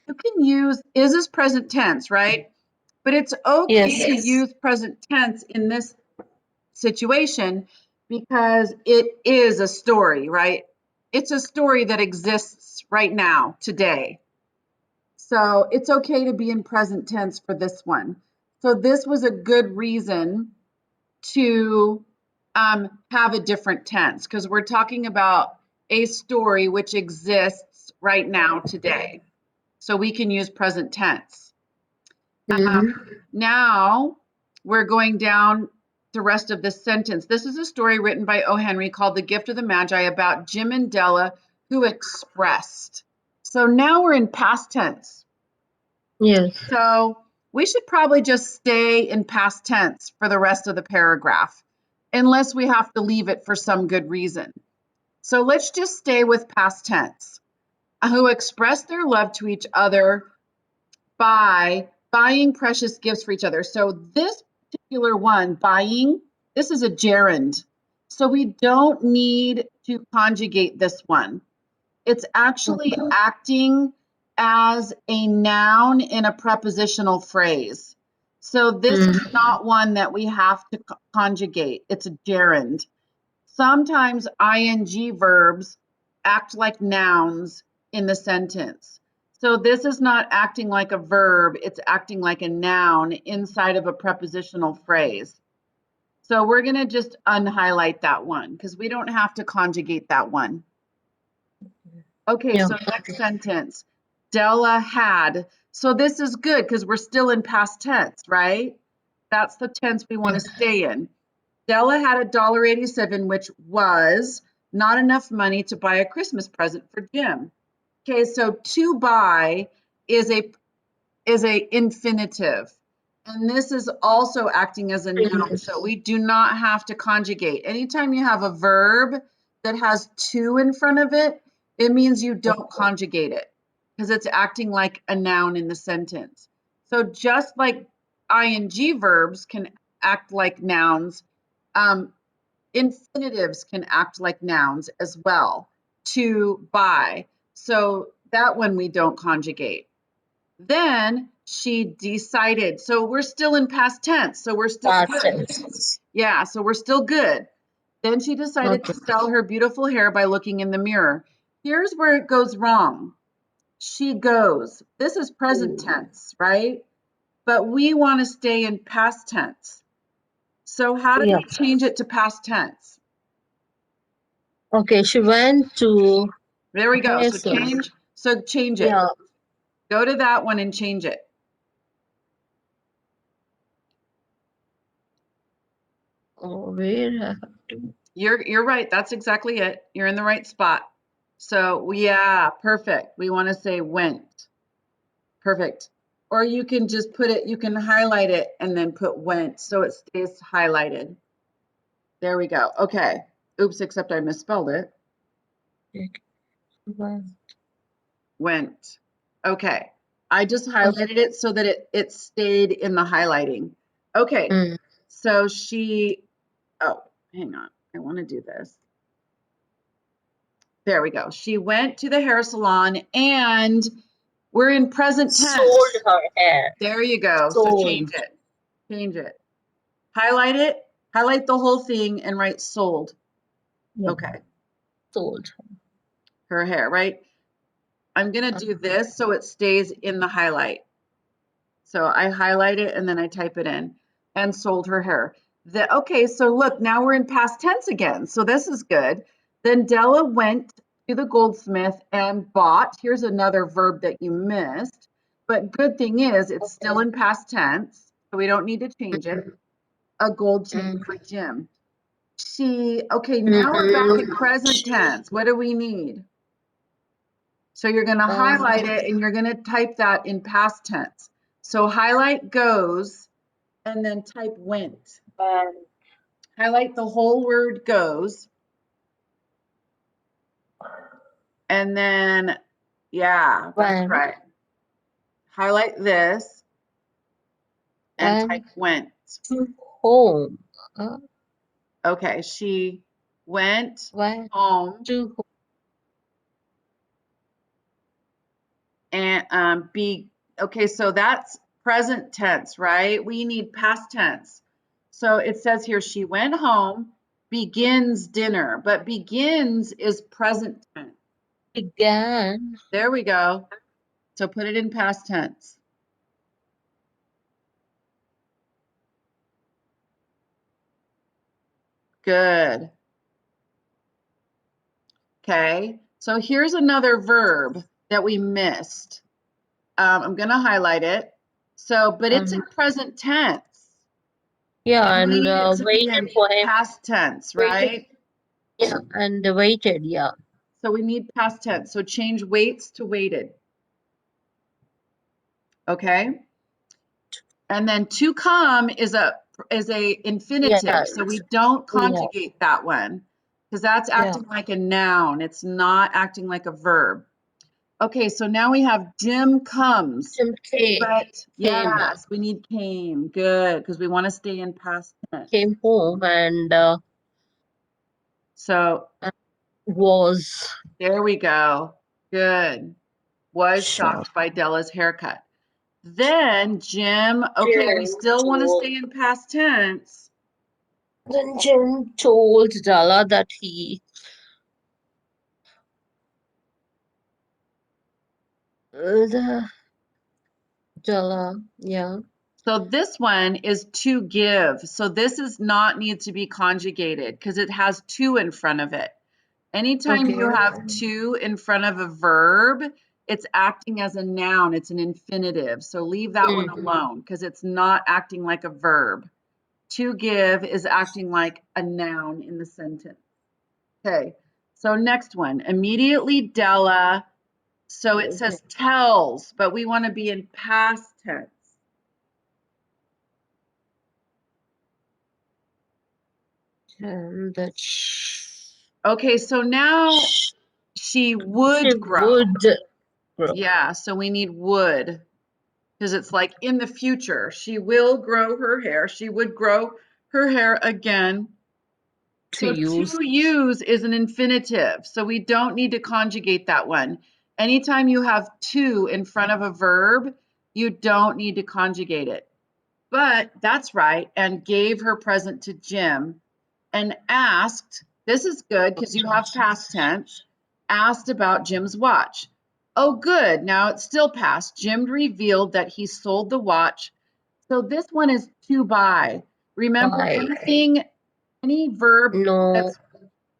you can use is as present tense, right? But it's okay Yes. to use present tense in this situation because it is a story, right? It's a story that exists right now, today. So it's okay to be in present tense for this one. So this was a good reason to have a different tense because we're talking about a story which exists right now, today. So we can use present tense. Mm-hmm. Now we're going down the rest of this sentence. This is a story written by O. Henry called The Gift of the Magi about Jim and Della who expressed. So now we're in past tense. Yes. So we should probably just stay in past tense for the rest of the paragraph, unless we have to leave it for some good reason. So let's just stay with past tense. Who expressed their love to each other by buying precious gifts for each other. So this particular one, buying, this is a gerund. So we don't need to conjugate this one. It's actually acting as a noun in a prepositional phrase. So this is Mm. not one that we have to conjugate. It's a gerund. Sometimes ing verbs act like nouns in the sentence. So this is not acting like a verb, it's acting like a noun inside of a prepositional phrase. So we're going to just unhighlight that one because we don't have to conjugate that one. Okay, Yeah. so next sentence. Della had. So this is good because we're still in past tense, right? That's the tense we want to stay in. Della had $1.87, which was not enough money to buy a Christmas present for Jim. Okay, so to buy is a infinitive. And this is also acting as a noun. So we do not have to conjugate. Anytime you have a verb that has to in front of it, it means you don't conjugate it because it's acting like a noun in the sentence. So just like ing verbs can act like nouns, um, infinitives can act like nouns as well. To buy. So that one we don't conjugate. Then she decided. So we're still in past tense. So we're still Past good. tense. Yeah, so we're still good. Then she decided Okay. to style her beautiful hair by looking in the mirror. Here's where it goes wrong. She goes. This is present tense, right? But we want to stay in past tense. So how do Yeah. we change it to past tense? Okay. She went to There we go. hair So salon. change it. Yeah. Go to that one and change it. Oh, where I have to. You're right. That's exactly it. You're in the right spot. So yeah, perfect. We want to say went. Perfect. Or you can just put it, you can highlight it and then put went so it stays highlighted. There we go. Okay. Oops, except I misspelled it. Went. Okay. I just highlighted it so that it stayed in the highlighting. Okay. Mm. So she, oh, hang on. I want to do this. There we go. She went to the hair salon and we're in present Sold tense. her hair. There you go. So change Sold. it. Change it. Highlight it. Highlight the whole thing and write sold. Yeah. Okay. Sold. Her hair, right? I'm going to do this so it stays in the highlight. So I highlight it and then I type it in and sold her hair. Okay, so look, now we're in past tense again. So this is good. Then Della went to the goldsmith and bought. Here's another verb that you missed. But good thing is it's still in past tense. So we don't need to change it. A gold chain Mm. for Jim. Okay, now we're back in Mm. present tense. What do we need? So you're going to Um, highlight it and you're going to type that in past tense. So highlight goes and then type went. Went. Highlight the whole word goes. And then, yeah, that's Went. right. Highlight this and type Went went. to home. Uh, Okay, she went went home to home. and okay, so that's present tense, right? We need past tense. So it says here she went home, begins dinner, but begins is present tense. Began. There we go. So put it in past tense. Good. Okay, so here's another verb that we missed. I'm going to highlight it. So, but it's in present tense, Yeah, and we and need it to be waited in for him. past tense, Waited. right? Yeah, and waited. Yeah. So we need past tense. So change waits to waited. Okay. And then to come is a infinitive. So we Yes. don't Yeah. conjugate that one because that's Yeah. acting like a noun. It's not acting like a verb. Okay, so now we have Jim comes. Jim But came yes, we need came. Good, because we want to stay in past tense. came home and So was there we go. Good. Was shocked. shocked by Della's haircut. Then Jim, okay, we Jim still want to told stay in past tense. then Jim told Dalla that the Dalla, yeah. So this one is to give. So this is not need to be conjugated because it has to in front of it. Anytime you Okay. have to in front of a verb, it's acting as a noun. It's an infinitive. So leave that one alone because it's not acting like a verb. To give is acting like a noun in the sentence. Okay, so next one. Immediately Della. So it says tells, but we want to be in past tense. And that Okay, so now she she would grow. would grow Yeah, so we need would because it's like in the future. She will grow her hair. She would grow her hair again. to So use. to use is an infinitive. So we don't need to conjugate that one. Anytime you have to in front of a verb, you don't need to conjugate it. But that's right. And gave her present to Jim and asked, this is good because you have past tense, asked about Jim's watch. Oh, good. Now it's still past. Jim revealed that he sold the watch. So this one is to buy. Remember, By any verb that no.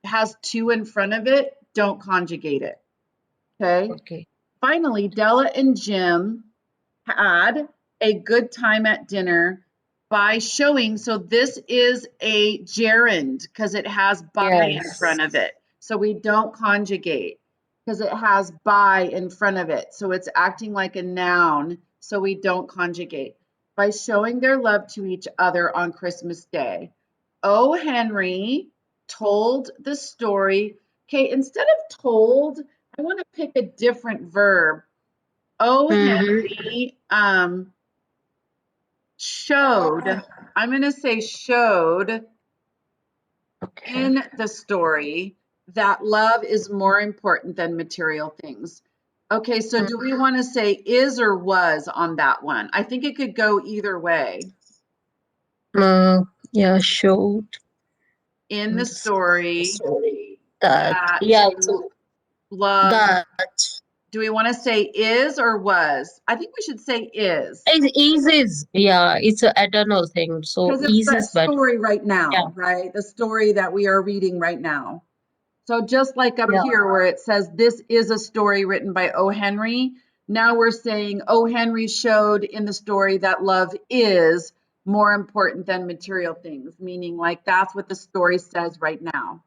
has to in front of it, don't conjugate it. Okay. Okay. Finally, Della and Jim had a good time at dinner by showing. So this is a gerund because it has by in Yes. front of it. So we don't conjugate because it has by in front of it. So it's acting like a noun. So we don't conjugate. By showing their love to each other on Christmas Day. O. Henry told the story. Okay, instead of told, I want to pick a different verb. O. Mm-hmm. Henry showed, I'm going to say showed Okay. in the story that love is more important than material things. Okay, so do we want to say is or was on that one? I think it could go either way. Yeah, showed In in the the story story that that yeah, love, that do we want to say is or was? I think we should say is is yeah, it's an eternal thing. So because it's is that better. story right Yeah. now, right? The story that we are reading right now. So just like up Yeah. here where it says this is a story written by O. Henry, now we're saying O. Henry showed in the story that love is more important than material things, meaning like that's what the story says right now.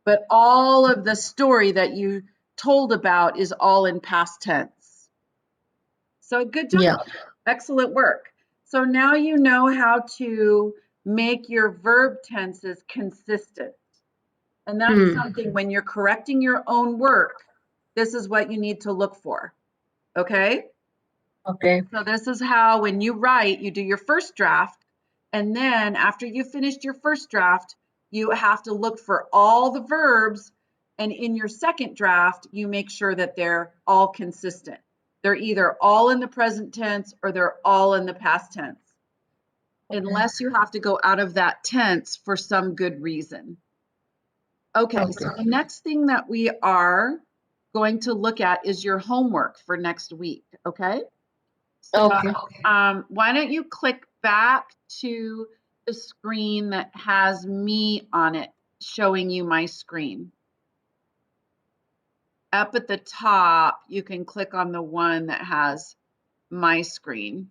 But all of the story that you told about is all in past tense. So good Yeah. job. Excellent work. So now you know how to make your verb tenses consistent. And that's Hmm. something when you're correcting your own work, this is what you need to look for. Okay? Okay. So this is how when you write, you do your first draft, and then after you finished your first draft, you have to look for all the verbs, and in your second draft, you make sure that they're all consistent. They're either all in the present tense or they're all in the past tense, Okay. unless you have to go out of that tense for some good reason. Okay, so Okay. the next thing that we are going to look at is your homework for next week, okay? So, Okay. why don't you click back to the screen that has me on it, showing you my screen. Up at the top, you can click on the one that has my screen.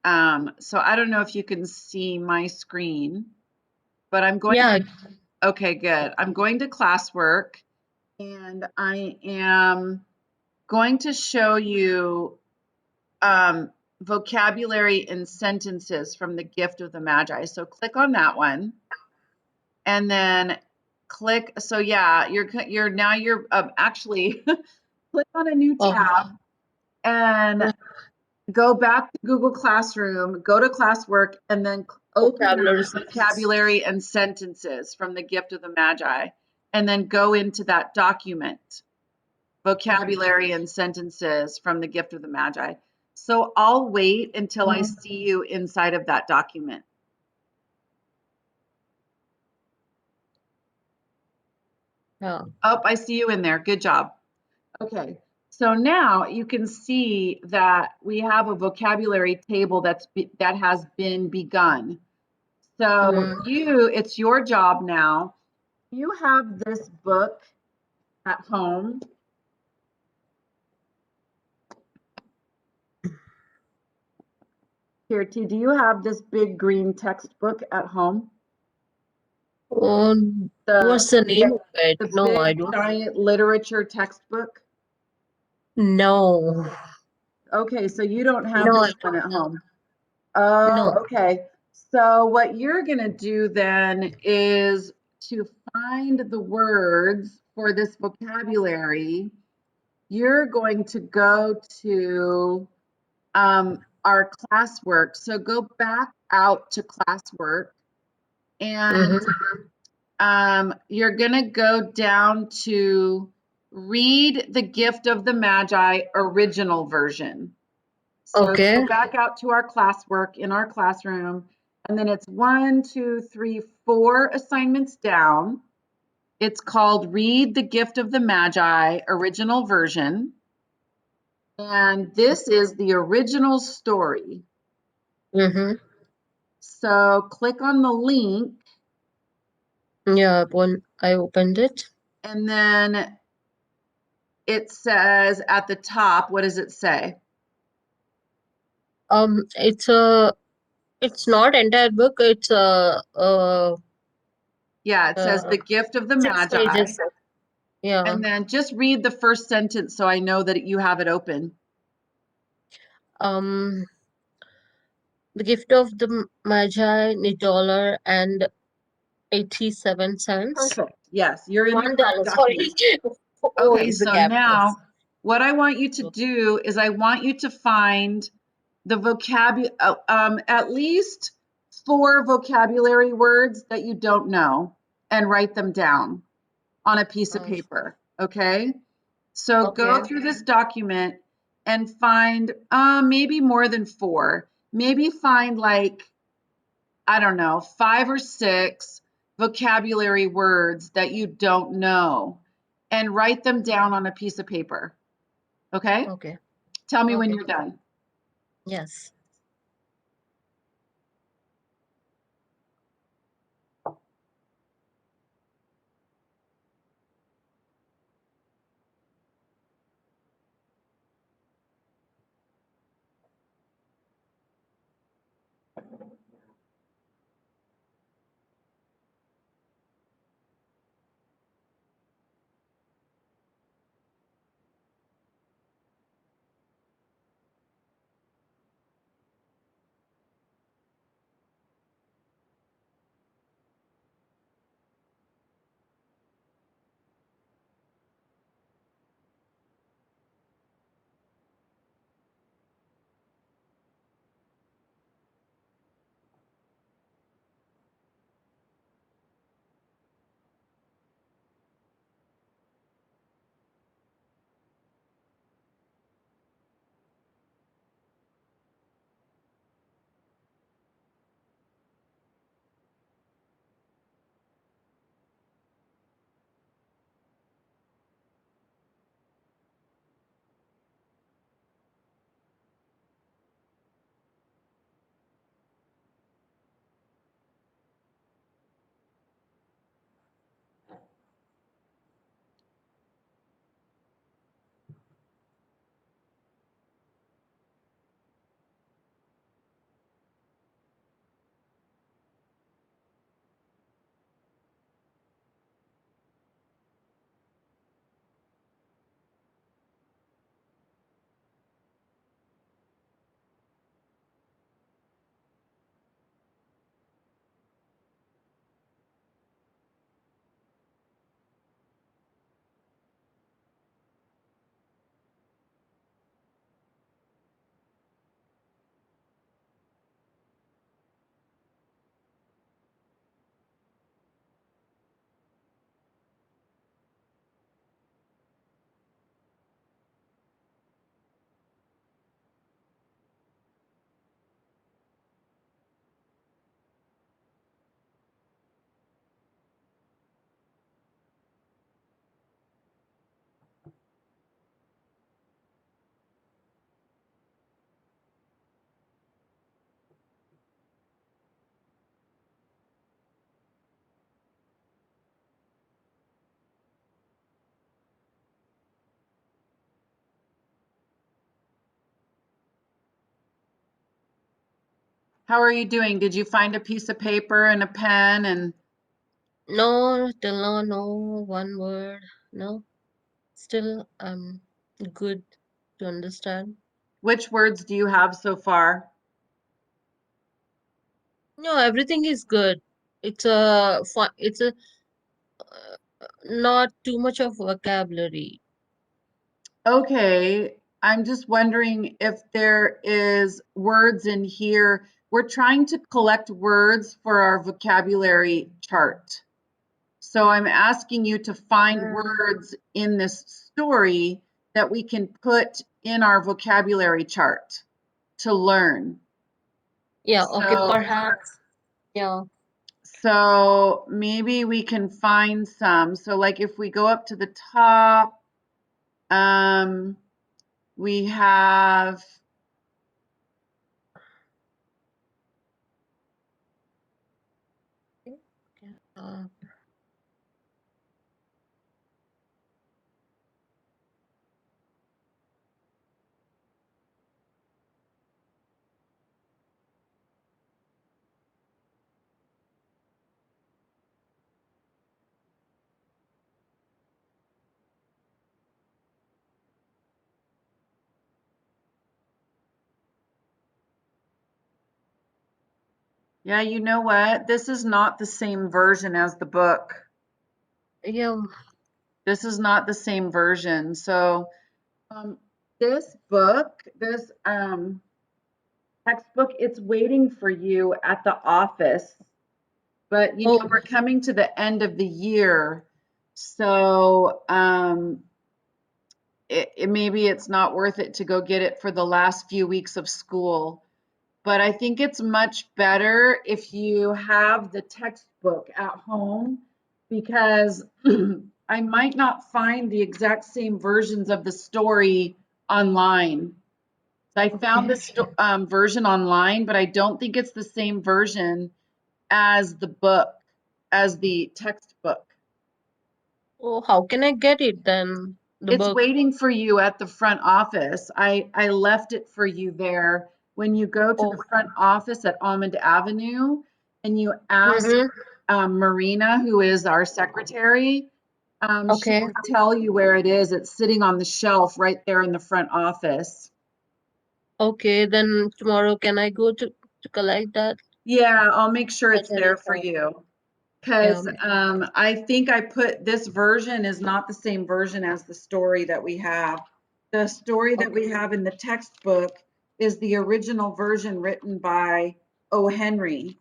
So I don't know if you can see my screen, but I'm going, Yeah. okay, good. I'm going to classwork and I am going to show you vocabulary and sentences from the gift of the Magi. So click on that one, and then click. So yeah, you're now you're actually click on a new Oh, tab and go back to Google Classroom, go to classwork, and then open vocabulary up sentence. vocabulary and sentences from the gift of the Magi, and then go into that document, Okay. vocabulary and sentences from the gift of the Magi. So I'll wait until I see you inside of that document. Yeah. Oh, I see you in there. Good job. Okay. So now you can see that we have a vocabulary table that has been begun. So Mm. it's your job now. You have this book at home. Here, T, do you have this big green textbook at home? Um, The what's the name of it? the No, I big don't. giant literature textbook? No. Okay, so you don't have No, this I one don't at know. home. Oh, No. okay. So what you're going to do then is to find the words for this vocabulary, you're going to go to our classwork. So go back out to classwork and Mm-hmm. you're going to go down to read the Gift of the Magi original version. So go Okay. back out to our classwork in our classroom, and then it's 1, 2, 3, 4 assignments down. It's called Read the Gift of the Magi, original version. And this is the original story. Mm-hmm. So click on the link, Yeah, when I opened it. and then it says at the top, what does it say? It's not entire book. It's Yeah, it says uh The Gift of the 6 pages. Magi. Yeah. And then just read the first sentence so I know that you have it open. Um, the gift of the Magi, $1.87. Perfect. Yes, you're in the correct $1. Sorry. document. O Okay, is the so capital. now what I want you to do is I want you to find the vocabulary, at least 4 vocabulary words that you don't know and write them down on a piece of Uh, paper. Okay, so go okay. through this document and find maybe more than 4. Maybe find like I don't know, 5 or 6 vocabulary words that you don't know and write them down on a piece of paper. Okay? Okay. Tell me when Okay. you're done. Yes. How are you doing? Did you find a piece of paper and a pen? And No, till now, no one word. No, still good to understand. which words do you have so far? No, everything is good. It's a fun. It's a not too much of vocabulary. Okay, I'm just wondering if there is words in here. We're trying to collect words for our vocabulary chart. So I'm asking you to find Mm. words in this story that we can put in our vocabulary chart to learn. Yeah. Okay. So, Perhaps. Yeah. so maybe we can find some. So like if we go up to the top, um, we have, Okay. yeah, you know what? This is not the same version as the book. Yeah. This is not the same version. So, this book, this textbook, it's waiting for you at the office. But you know, Oh. we're coming to the end of the year, so maybe it's not worth it to go get it for the last few weeks of school. But I think it's much better if you have the textbook at home because I might not find the exact same versions of the story online. So I found Okay. this version online, but I don't think it's the same version as the book, as the textbook. Oh, how can I get it then? The It's book. waiting for you at the front office. I left it for you there. When you go to the Oh. front office at Almond Avenue and you ask Mm-hmm. Marina, who is our secretary, she Okay. will tell you where it is. It's sitting on the shelf right there in the front office. Okay. Then tomorrow, can I go to collect that Yeah, I'll make sure at it's any there for time? you. Yeah. Because I think I put this version is not the same version as the story that we have. The story that Okay. we have in the textbook is the original version written by O. Henry,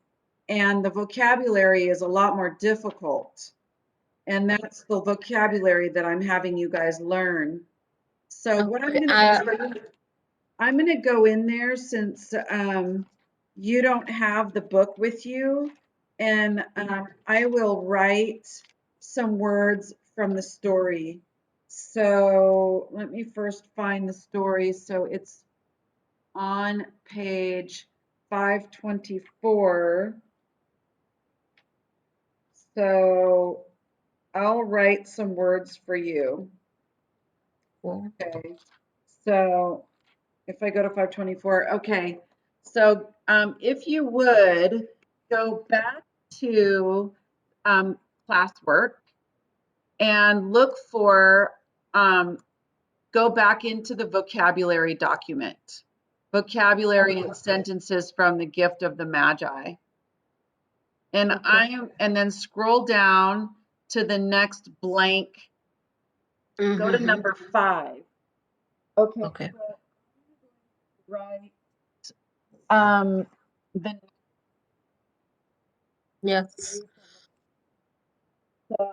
and the vocabulary is a lot more difficult. And that's the vocabulary that I'm having you guys learn. So what I'm Okay. going to do, I'm going to go in there since you don't have the book with you, and I will write some words from the story. So let me first find the story. So it's on page 524. So I'll write some words for you. What? Okay. So if I go to 524, okay. So if you would go back to um, classwork and look for, go back into the vocabulary document, vocabulary Okay. and sentences from the gift of the Magi. Okay. And then scroll down to the next blank, go to Mm-hmm. number 5. Okay, Okay. so write the Yes. so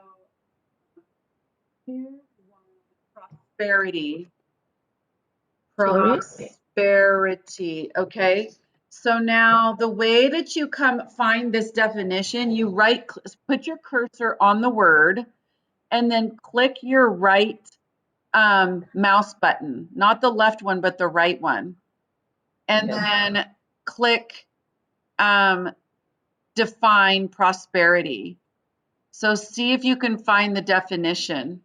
here's one, prosperity. Sorry. Prosperity. Okay. So now the way that you come find this definition, you put your cursor on the word and then click your right mouse button, not the left one, but the right one. And Yeah. then click um, define prosperity. So see if you can find the definition.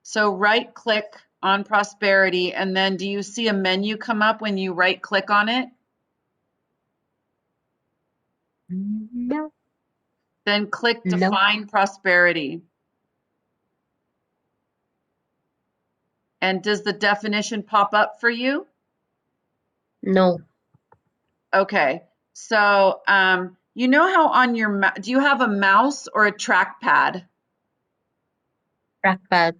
So right click on prosperity, and then do you see a menu come up when you right click on it? No, Then click no, Define Prosperity. And does the definition pop up for you? no. Okay. So, you know how on your, do you have a mouse or a trackpad? Trackpad.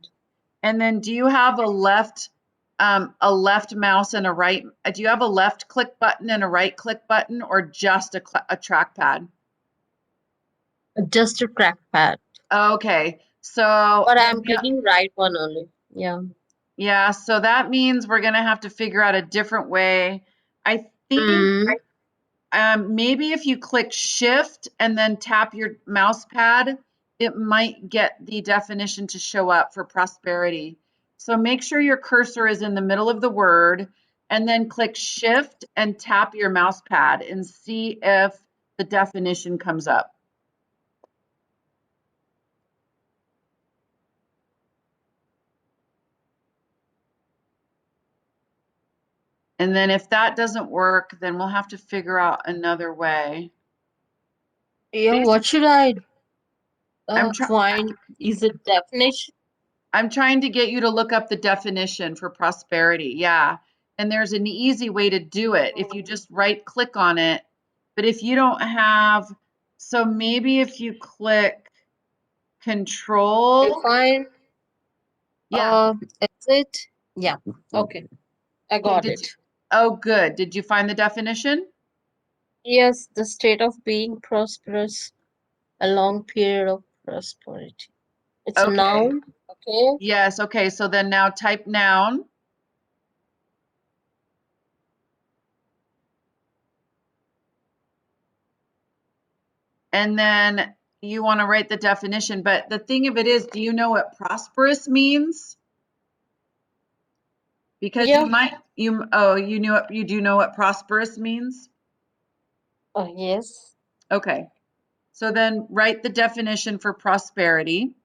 And then do you have a left mouse and a right, do you have a left click button and a right click button or just a trackpad? Just a trackpad. Okay. So But then, I'm clicking right one only. Yeah. yeah, so that means we're gonna have to figure out a different way. I think Mm, maybe if you click Shift and then tap your mouse pad, it might get the definition to show up for prosperity. So make sure your cursor is in the middle of the word and then click Shift and tap your mouse pad and see if the definition comes up. And then if that doesn't work, then we'll have to figure out another way. yeah, what should I I'm trying find? Is it definition? I'm trying to get you to look up the definition for prosperity. Yeah. And there's an easy way to do it if you just right click on it. But if you don't have, so maybe if you click control, Define. yeah. Is it? Yeah. Okay. I Okay, got it. oh, good. Did you find the definition? Yes, the state of being prosperous, a long period of prosperity. It's a Okay. noun. Okay. Yes. Okay. So then now type noun and then you want to write the definition. But the thing of it is, do you know what prosperous means? Because Yeah. you do know what prosperous means? Yes. Okay. So then write the definition for prosperity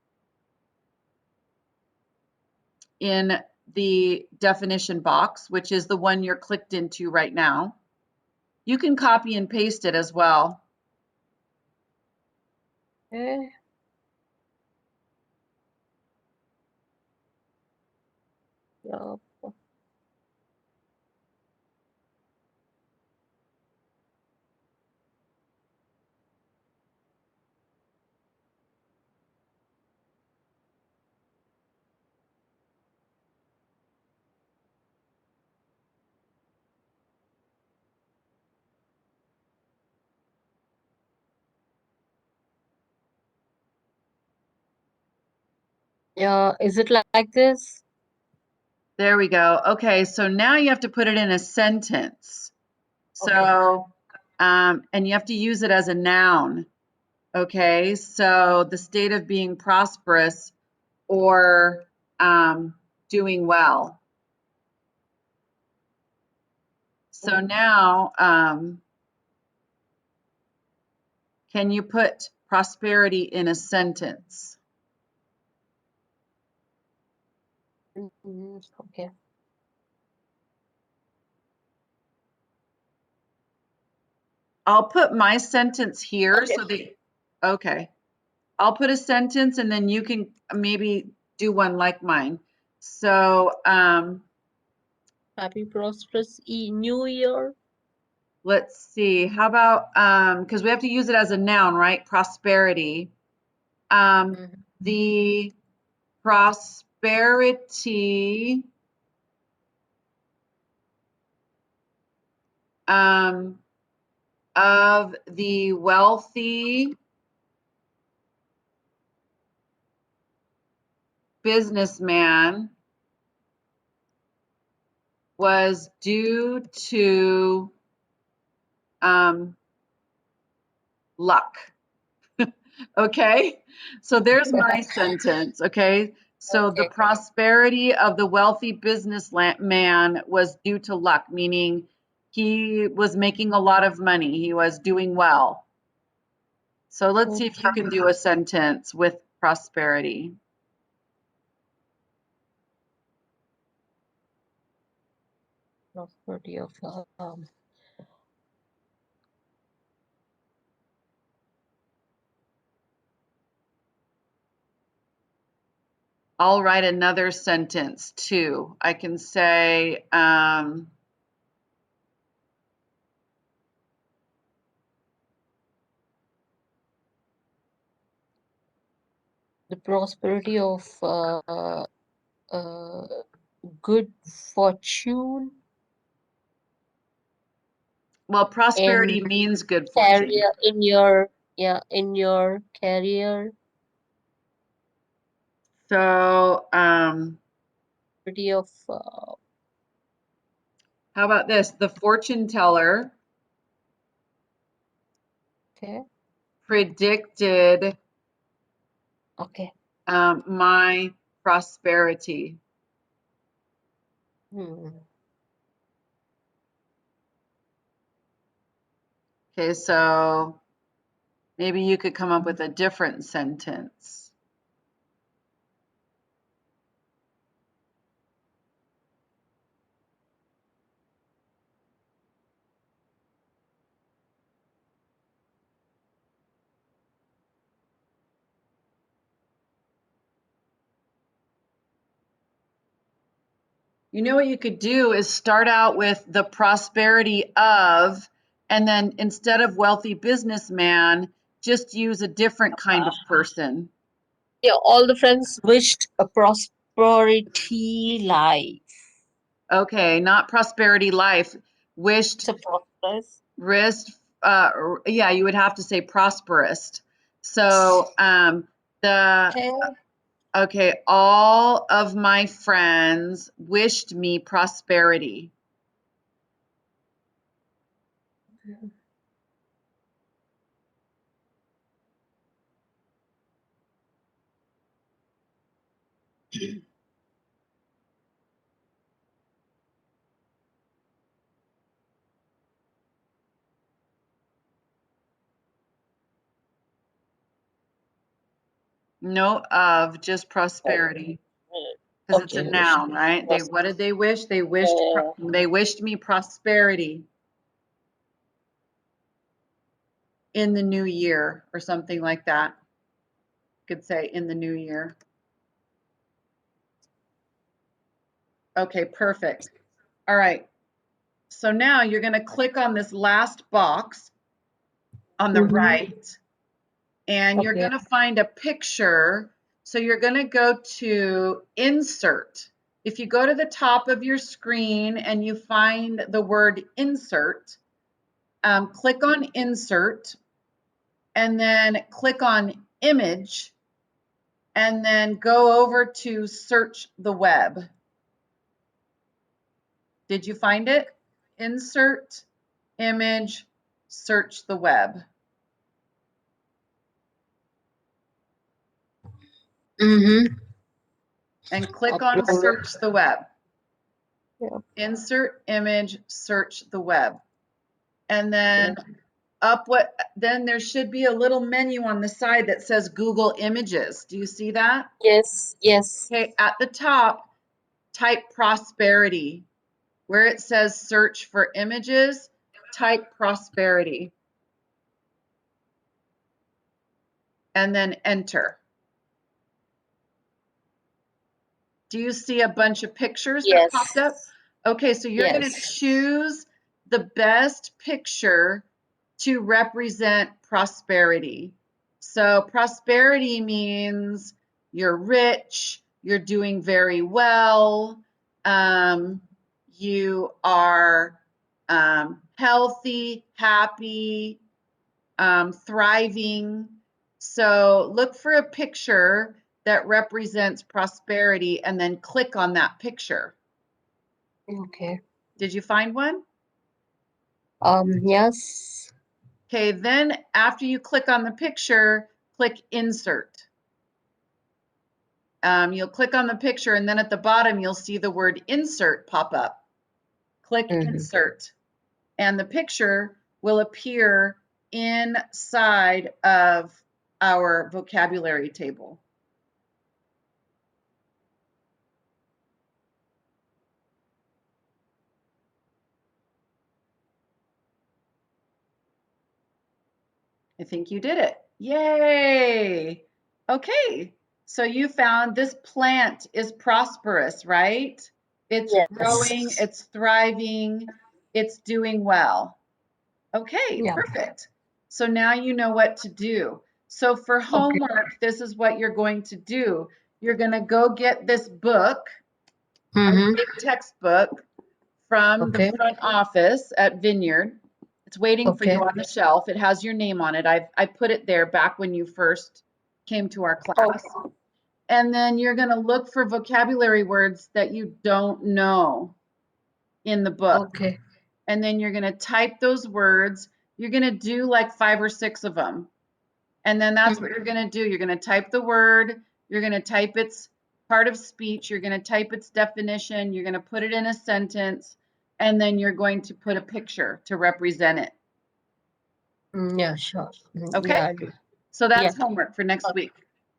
in the definition box, which is the one you're clicked into right now. You can copy and paste it as well. Okay. Yeah. Yeah. Is it like this? There we go. Okay, so now you have to put it in a sentence. Okay. So, and you have to use it as a noun. Okay, so the state of being prosperous or doing well. So now, can you put prosperity in a sentence? Okay. I'll put my sentence here Okay. so that, okay. I'll put a sentence and then you can maybe do one like mine. So Happy prosperous New Year. let's see. How about, because we have to use it as a noun, right? Prosperity. Mhm. The prosperity um, of the wealthy businessman was due to um, luck. Okay, so there's my sentence. Okay, so the Okay. prosperity of the wealthy businessman was due to luck, meaning he was making a lot of money, he was doing well. So let's see if you can do a sentence with prosperity. Prosperity of I'll write another sentence too. I can say, The prosperity of uh, good fortune well, prosperity in means good fortune. career in your yeah in your career. So, Prosperity of how about this? The fortune teller okay, predicted okay. my prosperity. Hmm. Okay, so maybe you could come up with a different sentence. You know what you could do is start out with the prosperity of, and then instead of wealthy businessman, just use a different kind of person. Yeah, all the friends wished a prosperity life. Okay, not prosperity life. Wished, So prosperous. wrist, yeah, you would have to say prosperous. So, the, Okay. okay, all of my friends wished me prosperity. No of, just Oh, prosperity. Because it's a okay. Wish noun, right? They, prosperity. what did they wish? Uh, They wished me prosperity in the new year or something like that. You could say in the new year. Okay, perfect. All right. So now you're going to click on this last box on the mm-hmm. right, and you're Okay. going to find a picture. So you're going to go to insert. If you go to the top of your screen and you find the word insert, click on insert and then click on image and then go over to search the web. Did you find it? Insert, image, search the web. Mm-hmm. And click on Upload search the web. it. Yeah. Insert, image, search the web. And Yeah. then then there should be a little menu on the side that says Google Images. Do you see that? Yes. Yes. Okay, at the top, type prosperity. Where it says search for images, type prosperity and then enter. Do you see a bunch of pictures that popped Yes. up? Okay, so you're going to Yes. choose the best picture to represent prosperity. So prosperity means you're rich, you're doing very well, you are healthy, happy, thriving. So look for a picture that represents prosperity and then click on that picture. Okay. Did you find one? Yes. Okay, then after you click on the picture, click insert. You'll click on the picture and then at the bottom you'll see the word insert pop up. Click Mm-hmm. insert and the picture will appear inside of our vocabulary table. I think you did it. Yay! Okay, So you found this plant is prosperous, right? It's growing, Yes. it's thriving, it's doing well. Okay, Yeah. perfect. So now you know what to do. So for Okay. homework, this is what you're going to do. You're going to go get this book, a Mm-hmm. big textbook from the Okay. front office at Vineyard. It's waiting for you Okay. on the shelf. It has your name on it. I put it there back when you first came to our class. Okay. And then you're going to look for vocabulary words that you don't know in the book. Okay. And then you're going to type those words. You're going to do like 5 or 6 of them. And then that's what Mhm. you're going to do. You're going to type the word. You're going to type its part of speech. You're going to type its definition. You're going to put it in a sentence. And then you're going to put a picture to represent it. Yeah, sure. Okay? Yeah, I do. So Yeah. that's homework for next Okay. week.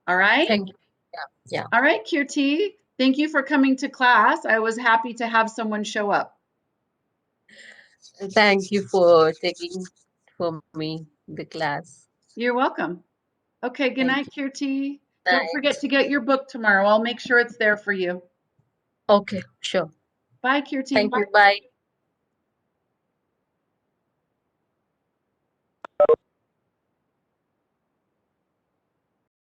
All right? Thank you. Yeah. All right, Kirti. Thank you for coming to class. I was happy to have someone show up. Yeah. Thank you for taking for me the class. You're welcome. Okay, good Thank night, you. Kirti. Don't forget Night. to get your book tomorrow. I'll make sure it's there for you. Okay, sure. Bye, Thank Kirti. you. Bye.